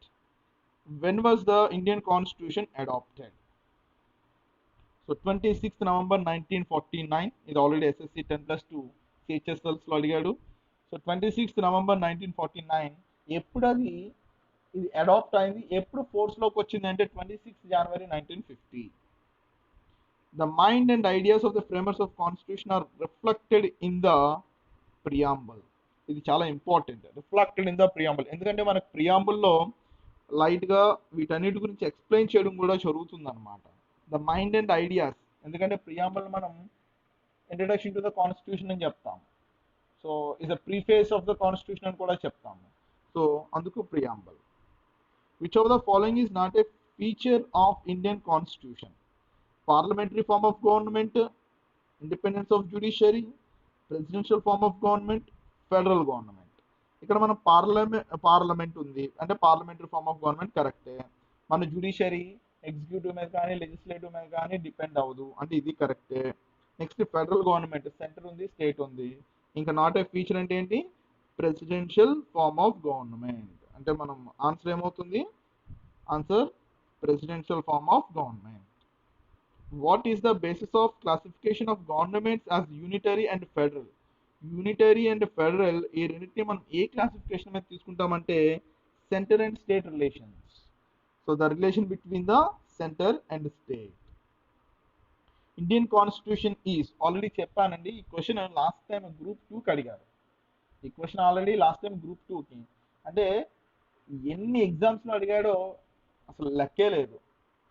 when was the Indian constitution adopted? So 26th November 1949. ఇది already SSC 10+2 సిహెచ్ఎస్ఎల్స్ లో అడిగాడు. So 26th November 1949. ఎప్పుడు అది ఇది adapt అయింది, ఎప్పుడు ఫోర్స్లోకి వచ్చింది అంటే 26th January 1950. The mind and ideas of the framers of constitution are reflected in the preamble. ఇది చాలా important, reflected in the preamble. ఎందుకంటే మనకు ప్రియాంబుల్లో లైట్గా వీటన్నిటి గురించి ఎక్స్ప్లెయిన్ చేయడం కూడా జరుగుతుంది అనమాట. ద మైండ్ అండ్ ఐడియాస్, ఎందుకంటే ప్రియాంబుల్ మనం ఇంట్రడక్షన్ టు ద కాన్స్టిట్యూషన్ అని చెప్తాము. So is the preface of the constitution అని కూడా చెప్తాము. సో అందుకు preamble. Which of the following is not a feature of Indian constitution? Parliamentary form of government, independence of judiciary, presidential form of government, federal government. ఇక్కడ మనం parliament ఉంది అంటే parliamentary form of government కరెక్టే. మన judiciary executive మీద కానీ legislative మీద కానీ డిపెండ్ అవ్వదు అంటే ఇది కరెక్టే. నెక్స్ట్ ఫెడరల్ గవర్నమెంట్, సెంటర్ ఉంది, స్టేట్ ఉంది. ఇంకా నాట్ ఏ ఫీచర్ అంటే ఏంటి? Presidential form of government. అంటే మనం ఆన్సర్ ఏమవుతుంది? Answer presidential form of government. What is the basis of classification of governments as unitary and federal? Unitary and federal ఈ రెండింటిని మనం ఏ క్లాసిఫికేషన్ మీద తీసుకుంటామంటే centre and state relations. So the relation between the centre and state. Indian constitution is, already చెప్పానండి ఈ question last time group 2కి అడిగారు. ఈ question already last time group 2కి, అంటే ఎన్ని ఎగ్జామ్స్లో అడిగాడో అసలు లెక్కే లేదు.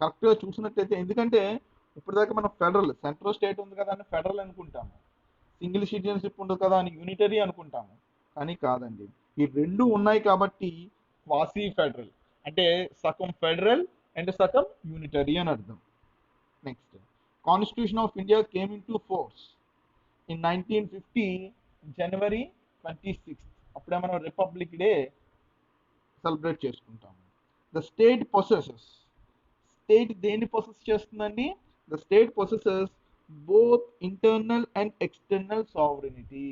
కరెక్ట్గా చూసినట్టయితే, ఎందుకంటే ఇప్పటిదాకా మనం ఫెడరల్ సెంట్రల్ స్టేట్ ఉంది కదా అని ఫెడరల్ అనుకుంటాము, సింగిల్ సిటిజన్షిప్ ఉండదు కదా అని యూనిటరీ అనుకుంటాము. కానీ కాదండి, ఈ రెండు ఉన్నాయి కాబట్టి క్వాసీ ఫెడరల్, అంటే సగం ఫెడరల్ అండ్ సగం యూనిటరీ అని అర్థం. Next, constitution of India came into force in 1950 January 26. అప్పుడే మనం రిపబ్లిక్ డే సెలబ్రేట్ చేసుకుంటాము. ద స్టేట్ పొసెసెస్, స్టేట్ దేన్ని పొసెస్ చేస్తుందండి? The state possesses both internal and external sovereignty.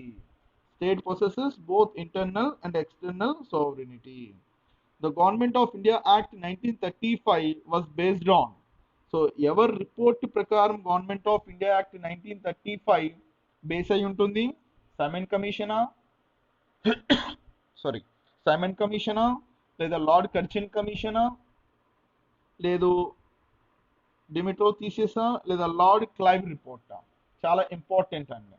State possesses both internal and external sovereignty. The Government of India Act 1935 was based on. సో ఎవరి report ప్రకారం government of India act 1935 base అయి ఉంటుంది? Simon కమిషనా, sorry Simon కమిషనా, లేదా lord కర్చిన్ కమిషనా, లేదు డిమిట్రో థీసిసా, లేదా lord Clive రిపోర్టా? చాలా ఇంపార్టెంట్ అండి.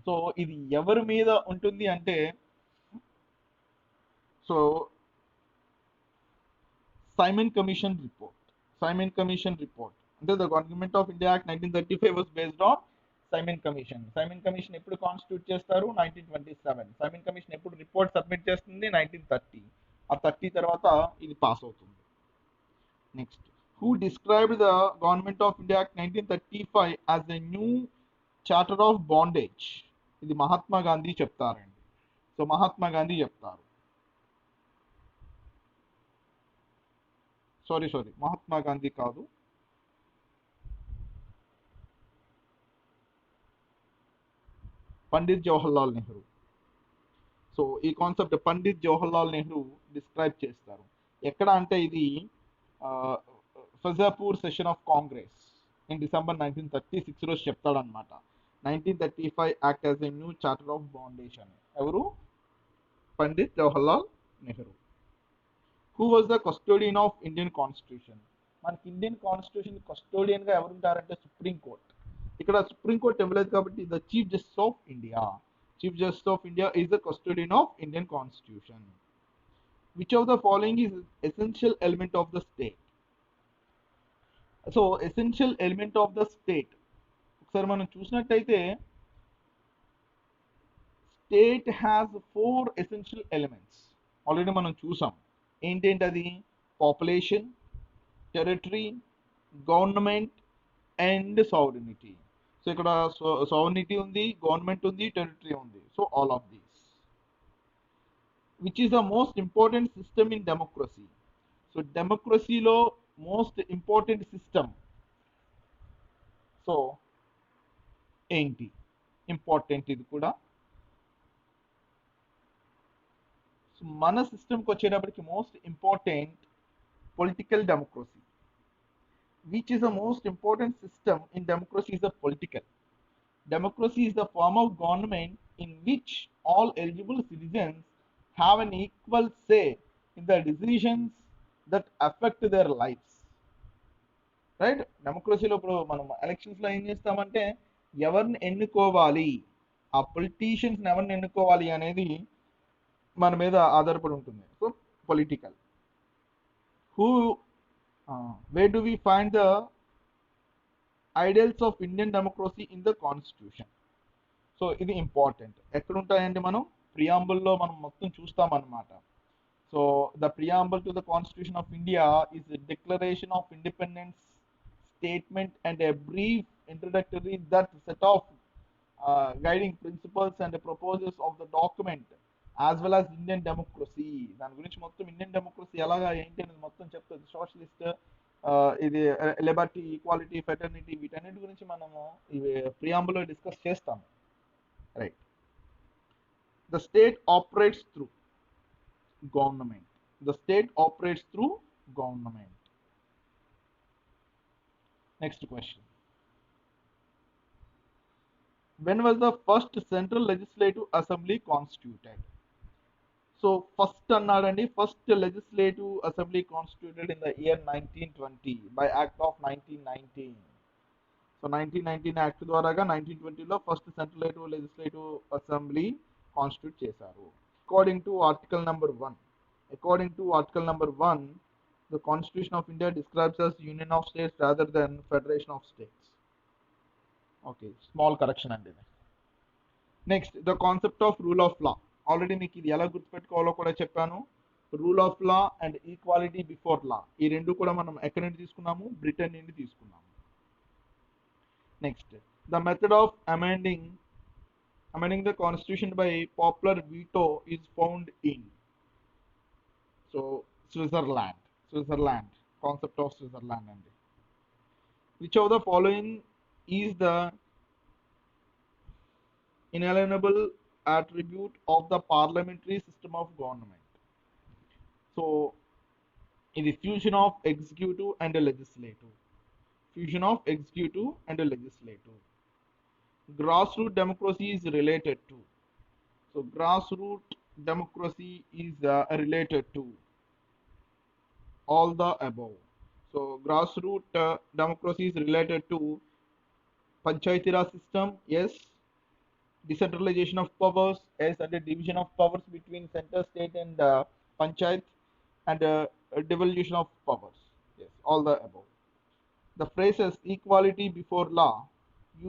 సో ఇది ఎవరి మీద ఉంటుంది అంటే, so Simon commission report. Simon commission report అంటే the government of India act 1935 was based on Simon commission. Simon commission ఎప్పుడు కాన్స్టిట్యూట్ చేస్తారు? 1927. సైమన్ కమిషన్ ఎప్పుడు రిపోర్ట్ సబ్మిట్ చేస్తుంది? 1930. ఆ 30 తర్వాత ఇది పాస్ అవుతుంది. Next, who described the government of India act 1935 as a new charter of bondage? ఇది మహాత్మా గాంధీ చెప్తారండి. సో మహాత్మా గాంధీ చెప్తారు. సారీ మహాత్మా గాంధీ కాదు, పండిత్ జవహర్లాల్ నెహ్రూ. సో ఈ కాన్సెప్ట్ పండిత్ జవహర్లాల్ నెహ్రూ డిస్క్రైబ్ చేస్తారు. ఎక్కడ అంటే ఇది Faizpur session of Congress in December 1936 రోజు చెప్తాడనమాట. 1935 act as a new charter of bondage అని. ఎవరు? Pandit Jawaharlal Nehru. Who was the custodian of Indian constitution? మనకి ఇండియన్ కాన్స్టిట్యూషన్ కస్టోడియన్గా ఎవరు ఉంటారంటే సుప్రీం కోర్ట్. ఇక్కడ సుప్రీం కోర్ట్ ఇవ్వలేదు కాబట్టి the chief justice of India. Chief justice of India is the custodian of Indian constitution. Which of the following is essential element of the state? So essential element of the state ఒకసారి మనం చూసినట్టయితే, state has 4 essential elements. Already మనం చూసాం. ఏంటేంటి అది? Population, territory, government and sovereignty. So ఇక్కడ sovereignty ఉంది, government ఉంది, టెరిటరీ ఉంది. So all of these. Which is the most important system in democracy? So డెమోక్రసీలో మోస్ట్ ఇంపార్టెంట్ సిస్టమ్ సో ఏంటి? ఇంపార్టెంట్ ఇది కూడా. సో మన సిస్టమ్కి వచ్చేటప్పటికి most important political democracy. Which is the most important system in democracy is the political. Democracy is the form of government in which all eligible citizens have an equal say in the decisions that affect their lives. Right? డెమోక్రసీలో ఇప్పుడు మనం ఎలక్షన్స్లో ఏం చేస్తామంటే, ఎవరిని ఎన్నుకోవాలి, ఆ పొలిటీషియన్స్ని ఎవరిని ఎన్నుకోవాలి అనేది మన మీద ఆధారపడి ఉంటుంది. So political. Who where do we find the ideals of Indian democracy in the constitution? So ఇది ఇంపార్టెంట్. ఎక్కడ ఉంటాయండి? మనం ప్రియాంబుల్లో మనం మొత్తం చూస్తామన్నమాట. So the preamble to the constitution of India is declaration of independence statement and a brief introductory that set of guiding principles and proposals of the document as well as Indian democracy. దాని గురించి మొత్తం Indian democracy ఎలాగా ఏంటి అనేది మొత్తం చెప్తుంది. Socialist, ఇది Liberty, equality, fraternity, వీటన్నిటి గురించి మనము ఇవి ప్రియాంబుల్లో డిస్కస్ చేస్తాము. Right. The state operates through government. The state operates through government. Next question. When was the first central legislative assembly constituted? So first అన్నాడండి, first legislative assembly constituted in the year 1920 by act of 1919. So 1919 act ద్వారాగా 1920లో first central legislative assembly constitute చేశారు. According to article number 1, the Constitution of India describes as Union of States rather than Federation of States. Okay, small correction అండి ఇది. Next the concept of rule of law. Already మీకు ఇది ఎలా గుర్తుపెట్టుకోవాలో కూడా చెప్పాను. Rule of law and equality before లా, ఈ రెండు కూడా మనం ఎక్కడి నుండి తీసుకున్నాము? బ్రిటన్ నుండి తీసుకున్నాము. Next the method of amending the constitution by popular veto is found in Switzerland. Concept of Switzerland అండి. Which of the following is the inalienable attribute of the parliamentary system of government? So ఇది fusion of executive and legislative. Grassroots democracy is related to. So grassroots democracy is related to all the above. So grassroots democracy is related to Panchayati Raj system, yes. Decentralization of powers, yes, and the division of powers between center, state, and panchayat, and devolution of powers, yes, all the above. The phrases equality before law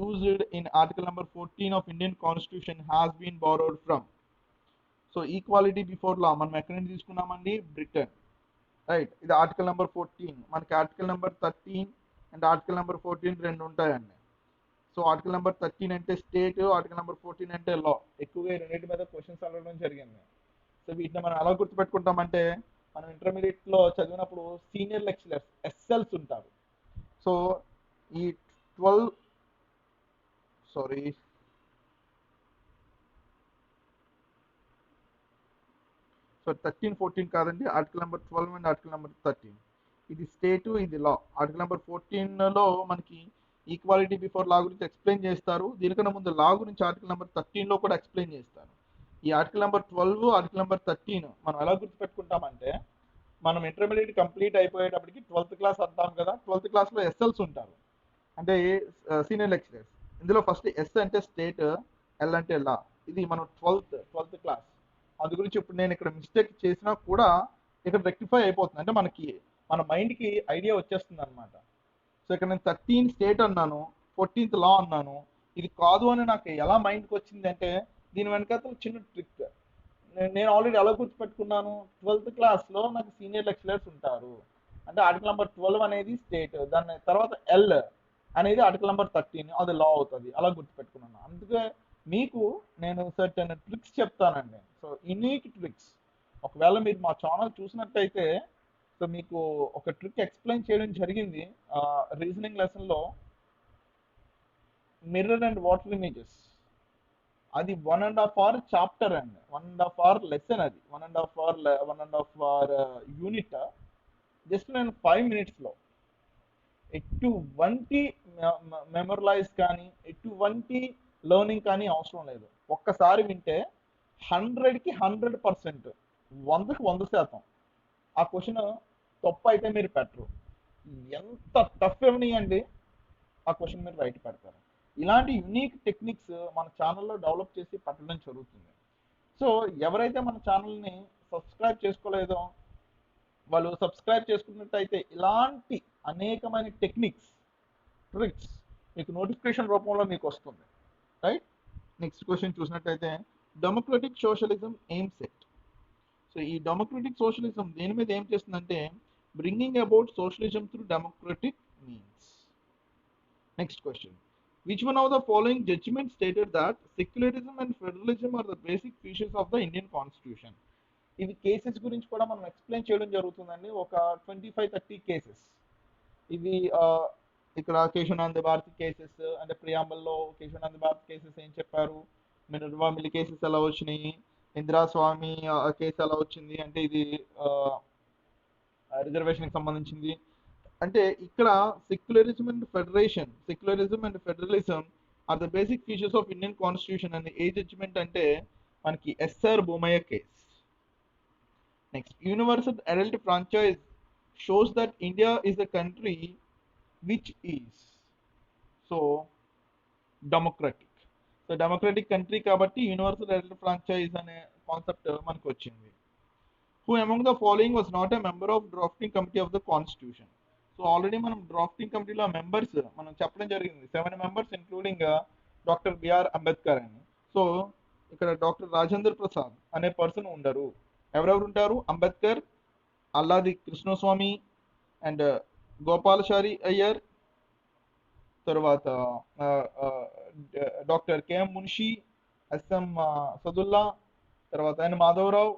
used in article number 14 of Indian Constitution has been borrowed from. So equality before law మనం ఎక్కడి నుంచి తీసుకున్నామండి? Britain, right. ఇది article number 14. మనకి article number 13 and article number 14 రెండు ఉంటాయండి. So article number 13 అంటే state, article number 14 అంటే లా. ఎక్కువగా ఈ రెండింటి మీద క్వశ్చన్స్ అడగడం జరిగింది. సో వీటిని మనం ఎలా గుర్తుపెట్టుకుంటామంటే, మనం ఇంటర్మీడియట్లో చదివినప్పుడు సీనియర్ లెక్చరర్స్ ఎస్ఎల్స్ ఉంటారు. సో ఈ 13, 14 కాదండి, article number 12 and article number 13. ఇది స్టేటు, ఇది లా. ఆర్టికల్ నెంబర్ 14లో మనకి ఈక్వాలిటీ బిఫోర్ లా గురించి ఎక్స్ప్లెయిన్ చేస్తారు. దీనికన్నా ముందు లా గురించి ఆర్టికల్ నెంబర్ 13లో కూడా ఎక్స్ప్లెయిన్ చేస్తారు. ఈ ఆర్టికల్ నెంబర్ 12, ఆర్టికల్ నెంబర్ 13 మనం ఎలా గుర్తుపెట్టుకుంటామంటే, మనం ఇంటర్మీడియట్ కంప్లీట్ అయిపోయేటప్పటికి 12th క్లాస్ అంటాం కదా. 12th క్లాస్లో ఎస్ఎల్స్ ఉంటారు, అంటే సీనియర్ లెక్చరర్స్. ఇందులో ఫస్ట్ ఎస్ అంటే స్టేట్, ఎల్ అంటే లా. ఇది మనం 12th క్లాస్. అందు గురించి ఇప్పుడు నేను ఇక్కడ మిస్టేక్ చేసినా కూడా ఇక్కడ రెక్టిఫై అయిపోతుంది, అంటే మనకి మన మైండ్కి ఐడియా వచ్చేస్తుంది అనమాట. సో ఇక్కడ నేను 13 స్టేట్ అన్నాను, 14th లా అన్నాను. ఇది కాదు అని నాకు ఎలా మైండ్కి వచ్చింది అంటే, దీని వెనకాల చిన్న ట్రిక్. నేను ఆల్రెడీ ఎలా గుర్తుపెట్టుకున్నాను? 12th క్లాస్లో నాకు సీనియర్ లెక్చరర్స్ ఉంటారు, అంటే ఆర్టికల్ నెంబర్ 12 అనేది స్టేట్, దాని తర్వాత ఎల్ అనేది ఆర్టికల్ నెంబర్ 13, అది లా అవుతుంది. అలా గుర్తుపెట్టుకున్నాను. అందుకే మీకు నేను సర్టెన్ ట్రిక్స్ చెప్తానండి. So unique tricks. ఒకవేళ మీరు మా ఛానల్ చూసినట్టయితే, సో మీకు ఒక ట్రిక్ ఎక్స్ప్లెయిన్ చేయడం జరిగింది రీజనింగ్ లెసన్లో, మిర్రర్ అండ్ వాటర్ ఇమేజెస్. అది 1.5 hour చాప్టర్ అండి, 1.5 hour లెసన్. అది 1.5 hour యూనిట్. జస్ట్ నేను 5 minutesలో ఎటువంటి మెమొరైజ్ కానీ ఎటువంటి లెర్నింగ్ కానీ అవసరం లేదు. ఒక్కసారి వింటే 100కి 100%, 100కి 100% ఆ క్వశ్చన్ తప్పు అయితే మీరు పెట్టరు. ఎంత టఫ్ ఇవ్వనియండి, ఆ క్వశ్చన్ మీరు రైట్ పెడతారు. ఇలాంటి యునిక్ టెక్నిక్స్ మన ఛానల్లో డెవలప్ చేసి పెట్టడం జరుగుతుంది. సో ఎవరైతే మన ఛానల్ని సబ్స్క్రైబ్ చేసుకోలేదో వాళ్ళు సబ్స్క్రైబ్ చేసుకున్నట్టయితే ఇలాంటి అనేకమైన టెక్నిక్స్, ట్రిక్స్ మీకు నోటిఫికేషన్ రూపంలో మీకు వస్తుంది, రైట్. నెక్స్ట్ క్వశ్చన్ చూసినట్టయితే, democratic socialism aim set. So ఈ డెమోక్రటిక్ సోషలిజం దేని మీద ఏం చేస్తుందంటే, bringing about socialism through democratic means. Next question, which one of the following judgments stated that secularism and federalism are the basic features of the Indian Constitution? ఇవి cases గురించి కూడా మనం explain చేయడం జరుగుతుందండి. ఒక 25-30 కేసెస్ ఇవి. ఇక్కడ కేశవానంద భారతి కేసెస్ అంటే ప్రియాంబల్లో కేశవానంద భారతి కేసెస్ ఏం చెప్పారు, మినర్వా మిల్ కేసెస్ ఎలా వచ్చినాయి, ఇందిరాస్వామి కేసు ఎలా వచ్చింది, అంటే ఇది రిజర్వేషన్కి సంబంధించింది. అంటే ఇక్కడ secularism and federalism are the basic features of Indian constitution అని ఏ జడ్జిమెంట్ అంటే మనకి SR Bommai case. Next, universal adult franchise shows that India is the country which is so democratic. So democratic country కాబట్టి యూనివర్సల్ ఎలక్టెడ్ ఫ్రాంచైజ్ అనే concept మనకు వచ్చింది. Who among the following was not a member of drafting committee of the constitution. So already మనం drafting కమిటీలో members మనం చెప్పడం జరిగింది, 7 members including doctor BR Ambedkar అని. సో ఇక్కడ డాక్టర్ రాజేంద్ర ప్రసాద్ అనే పర్సన్ ఉండరు. ఎవరెవరు ఉంటారు? అంబేద్కర్, అల్లాది కృష్ణస్వామి అండ్ గోపాలచారి అయ్యర్, తర్వాత doctor KM Munshi, S M Saadullah, తర్వాత N Madhavarao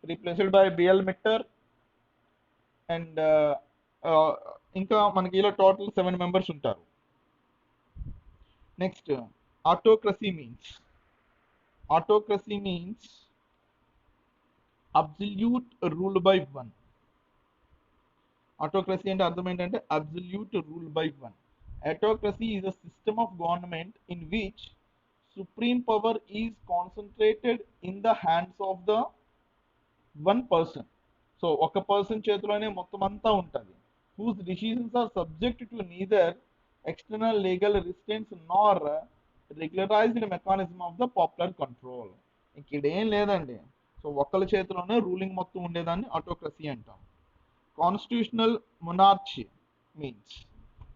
replaced by B L Mitter and ఇంకా మనకి ఇలా టోటల్ 7 మెంబర్స్ ఉంటారు. Next autocracy means absolute rule by one. Autocracy అంటే అర్థం ఏంటంటే absolute rule by one. Autocracy is a system of government in which supreme power is concentrated in the hands of the one person. So ఒక person చేతిలోనే మొత్తం అంతా ఉంటుంది. whose decisions are subject to neither external legal restraints nor regularized mechanism of the popular control. ఇంకేం లేదండి. So ఒక్కల చేతిలోనే ruling మొత్తం ఉండేదాన్ని ఆటోక్రసీ అంటాం. Constitutional monarchy means,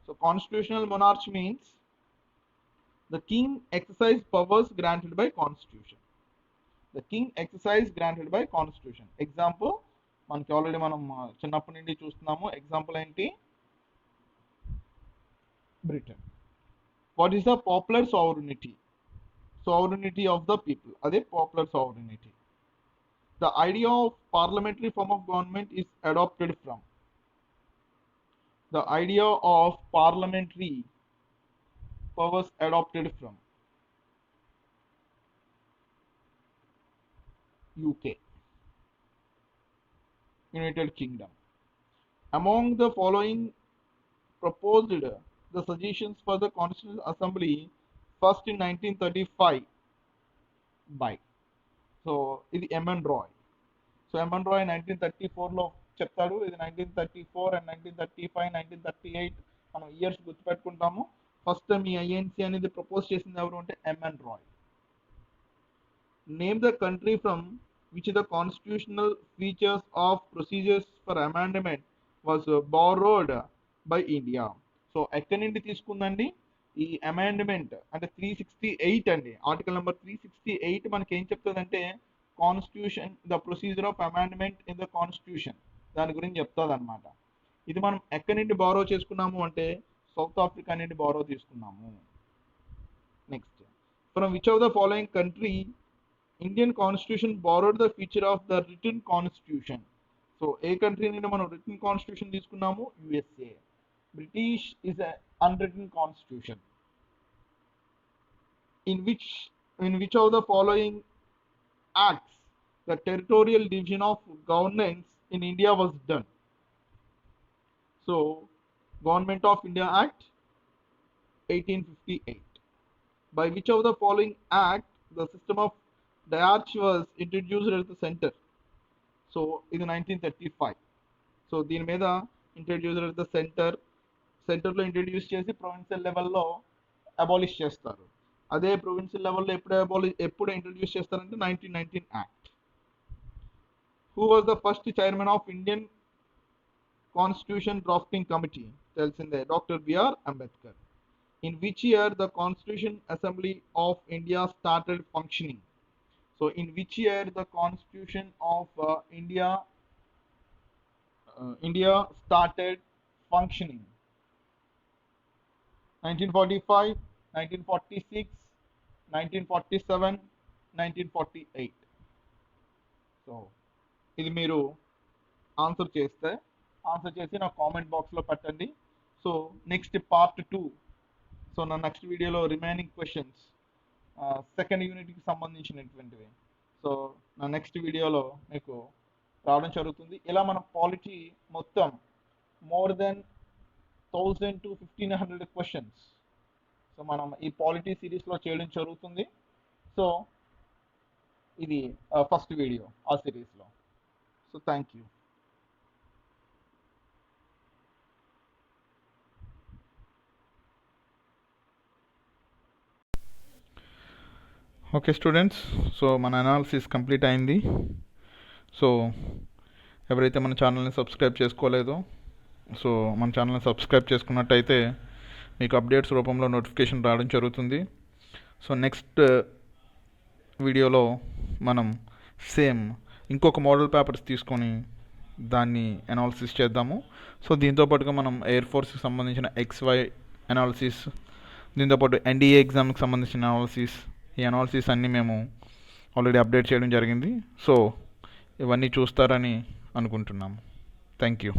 so constitutional monarchy means the king exercise powers granted by constitution. The king exercise granted by constitution. Example మనకి already మనం చిన్నప్పటి నుండి చూస్తున్నాము. ఎగ్జాంపుల్ ఏంటి? Britain. What is the popular sovereignty of the people? అదే popular sovereignty. The idea of parliamentary form of government is adopted from. The idea of parliamentary powers adopted from UK, United Kingdom. Among the following proposed the suggestions for the Constitutional Assembly first in 1935 by, so ఇది M N Roy. So M N Roy 1934లో చెప్తాడు. ఇది 1934 and 1935 1938 మనం years గుర్తుపెట్టుకుంటాము. First time ఈ INC అనేది propose చేసింది ఎవరు అంటే M N Roy. Name the country from which the constitutional features of procedures for amendment was borrowed by India. So ఎక్కడి నుండి తీసుకుందండి ఈ అమెండ్మెంట్ అంటే 368 అండి. ఆర్టికల్ నెంబర్ 368 మనకి ఏం చెప్తుందంటే constitution the procedure of amendment in the constitution దాని గురించి చెప్తుంది అనమాట. ఇది మనం ఎక్కడి నుండి బారో చేసుకున్నాము అంటే సౌత్ ఆఫ్రికా నుండి బారో తీసుకున్నాము. Next, from which of the following country Indian constitution borrowed the feature of the written constitution. So ఏ కంట్రీ నుండి మనం రిటన్ కాన్స్టిట్యూషన్ తీసుకున్నాము? USA. British is unwritten constitution. in which of the following acts the territorial division of governance in India was done? So Government of India Act 1858. By which of the following act the system of diarchy was introduced at the center? So ఇది 1935. So దీని మీద introduce at the సెంటర్లో introduce చేసి provincial లెవెల్లో abolish చేస్తారు. అదే provincial లెవెల్లో ఎప్పుడు ఇంట్రడ్యూస్ చేస్తారంటే 1919 act. Who was the first chairman of Indian constitution drafting committee? తెలిసిందే, doctor BR Ambedkar. In which year the constitution assembly of India started functioning? So in which year the constitution of India started functioning? 1945, 1946, 1947, 1948. So ఇది మీరు answer చేసి నా comment బాక్స్లో పెట్టండి. So next part 2. So నా next వీడియోలో remaining questions second యూనిట్కి సంబంధించినటువంటివి సో నా నెక్స్ట్ వీడియోలో మీకు రావడం జరుగుతుంది. ఇలా మన పాలిటీ మొత్తం more than 1000 to 1500 questions so మనం ఈ పాలిటీ సిరీస్లో చేయడం జరుగుతుంది. సో ఇది ఫస్ట్ వీడియో ఆ సిరీస్లో. So thank you. Okay students, so మన అనాలిసిస్ కంప్లీట్ అయింది. సో ఎవరైతే మన ఛానల్ని సబ్స్క్రైబ్ చేసుకోలేదో, సో మన ఛానల్ని సబ్స్క్రైబ్ చేసుకున్నట్టయితే మీకు అప్డేట్స్ రూపంలో నోటిఫికేషన్ రావడం జరుగుతుంది. సో నెక్స్ట్ వీడియోలో మనం సేమ్ ఇంకొక మోడల్ పేపర్స్ తీసుకొని దాన్ని అనాలిసిస్ చేద్దాము. సో దీంతోపాటుగా మనం ఎయిర్ ఫోర్స్కి సంబంధించిన XY అనాలిసిస్, దీంతోపాటు NDA ఎగ్జామ్కి సంబంధించిన అనాలిసిస్, ఈ అనాలిసిస్ అన్నీ మేము ఆల్రెడీ అప్డేట్ చేయడం జరిగింది. సో ఇవన్నీ చూస్తారని అనుకుంటున్నాము. Thank you.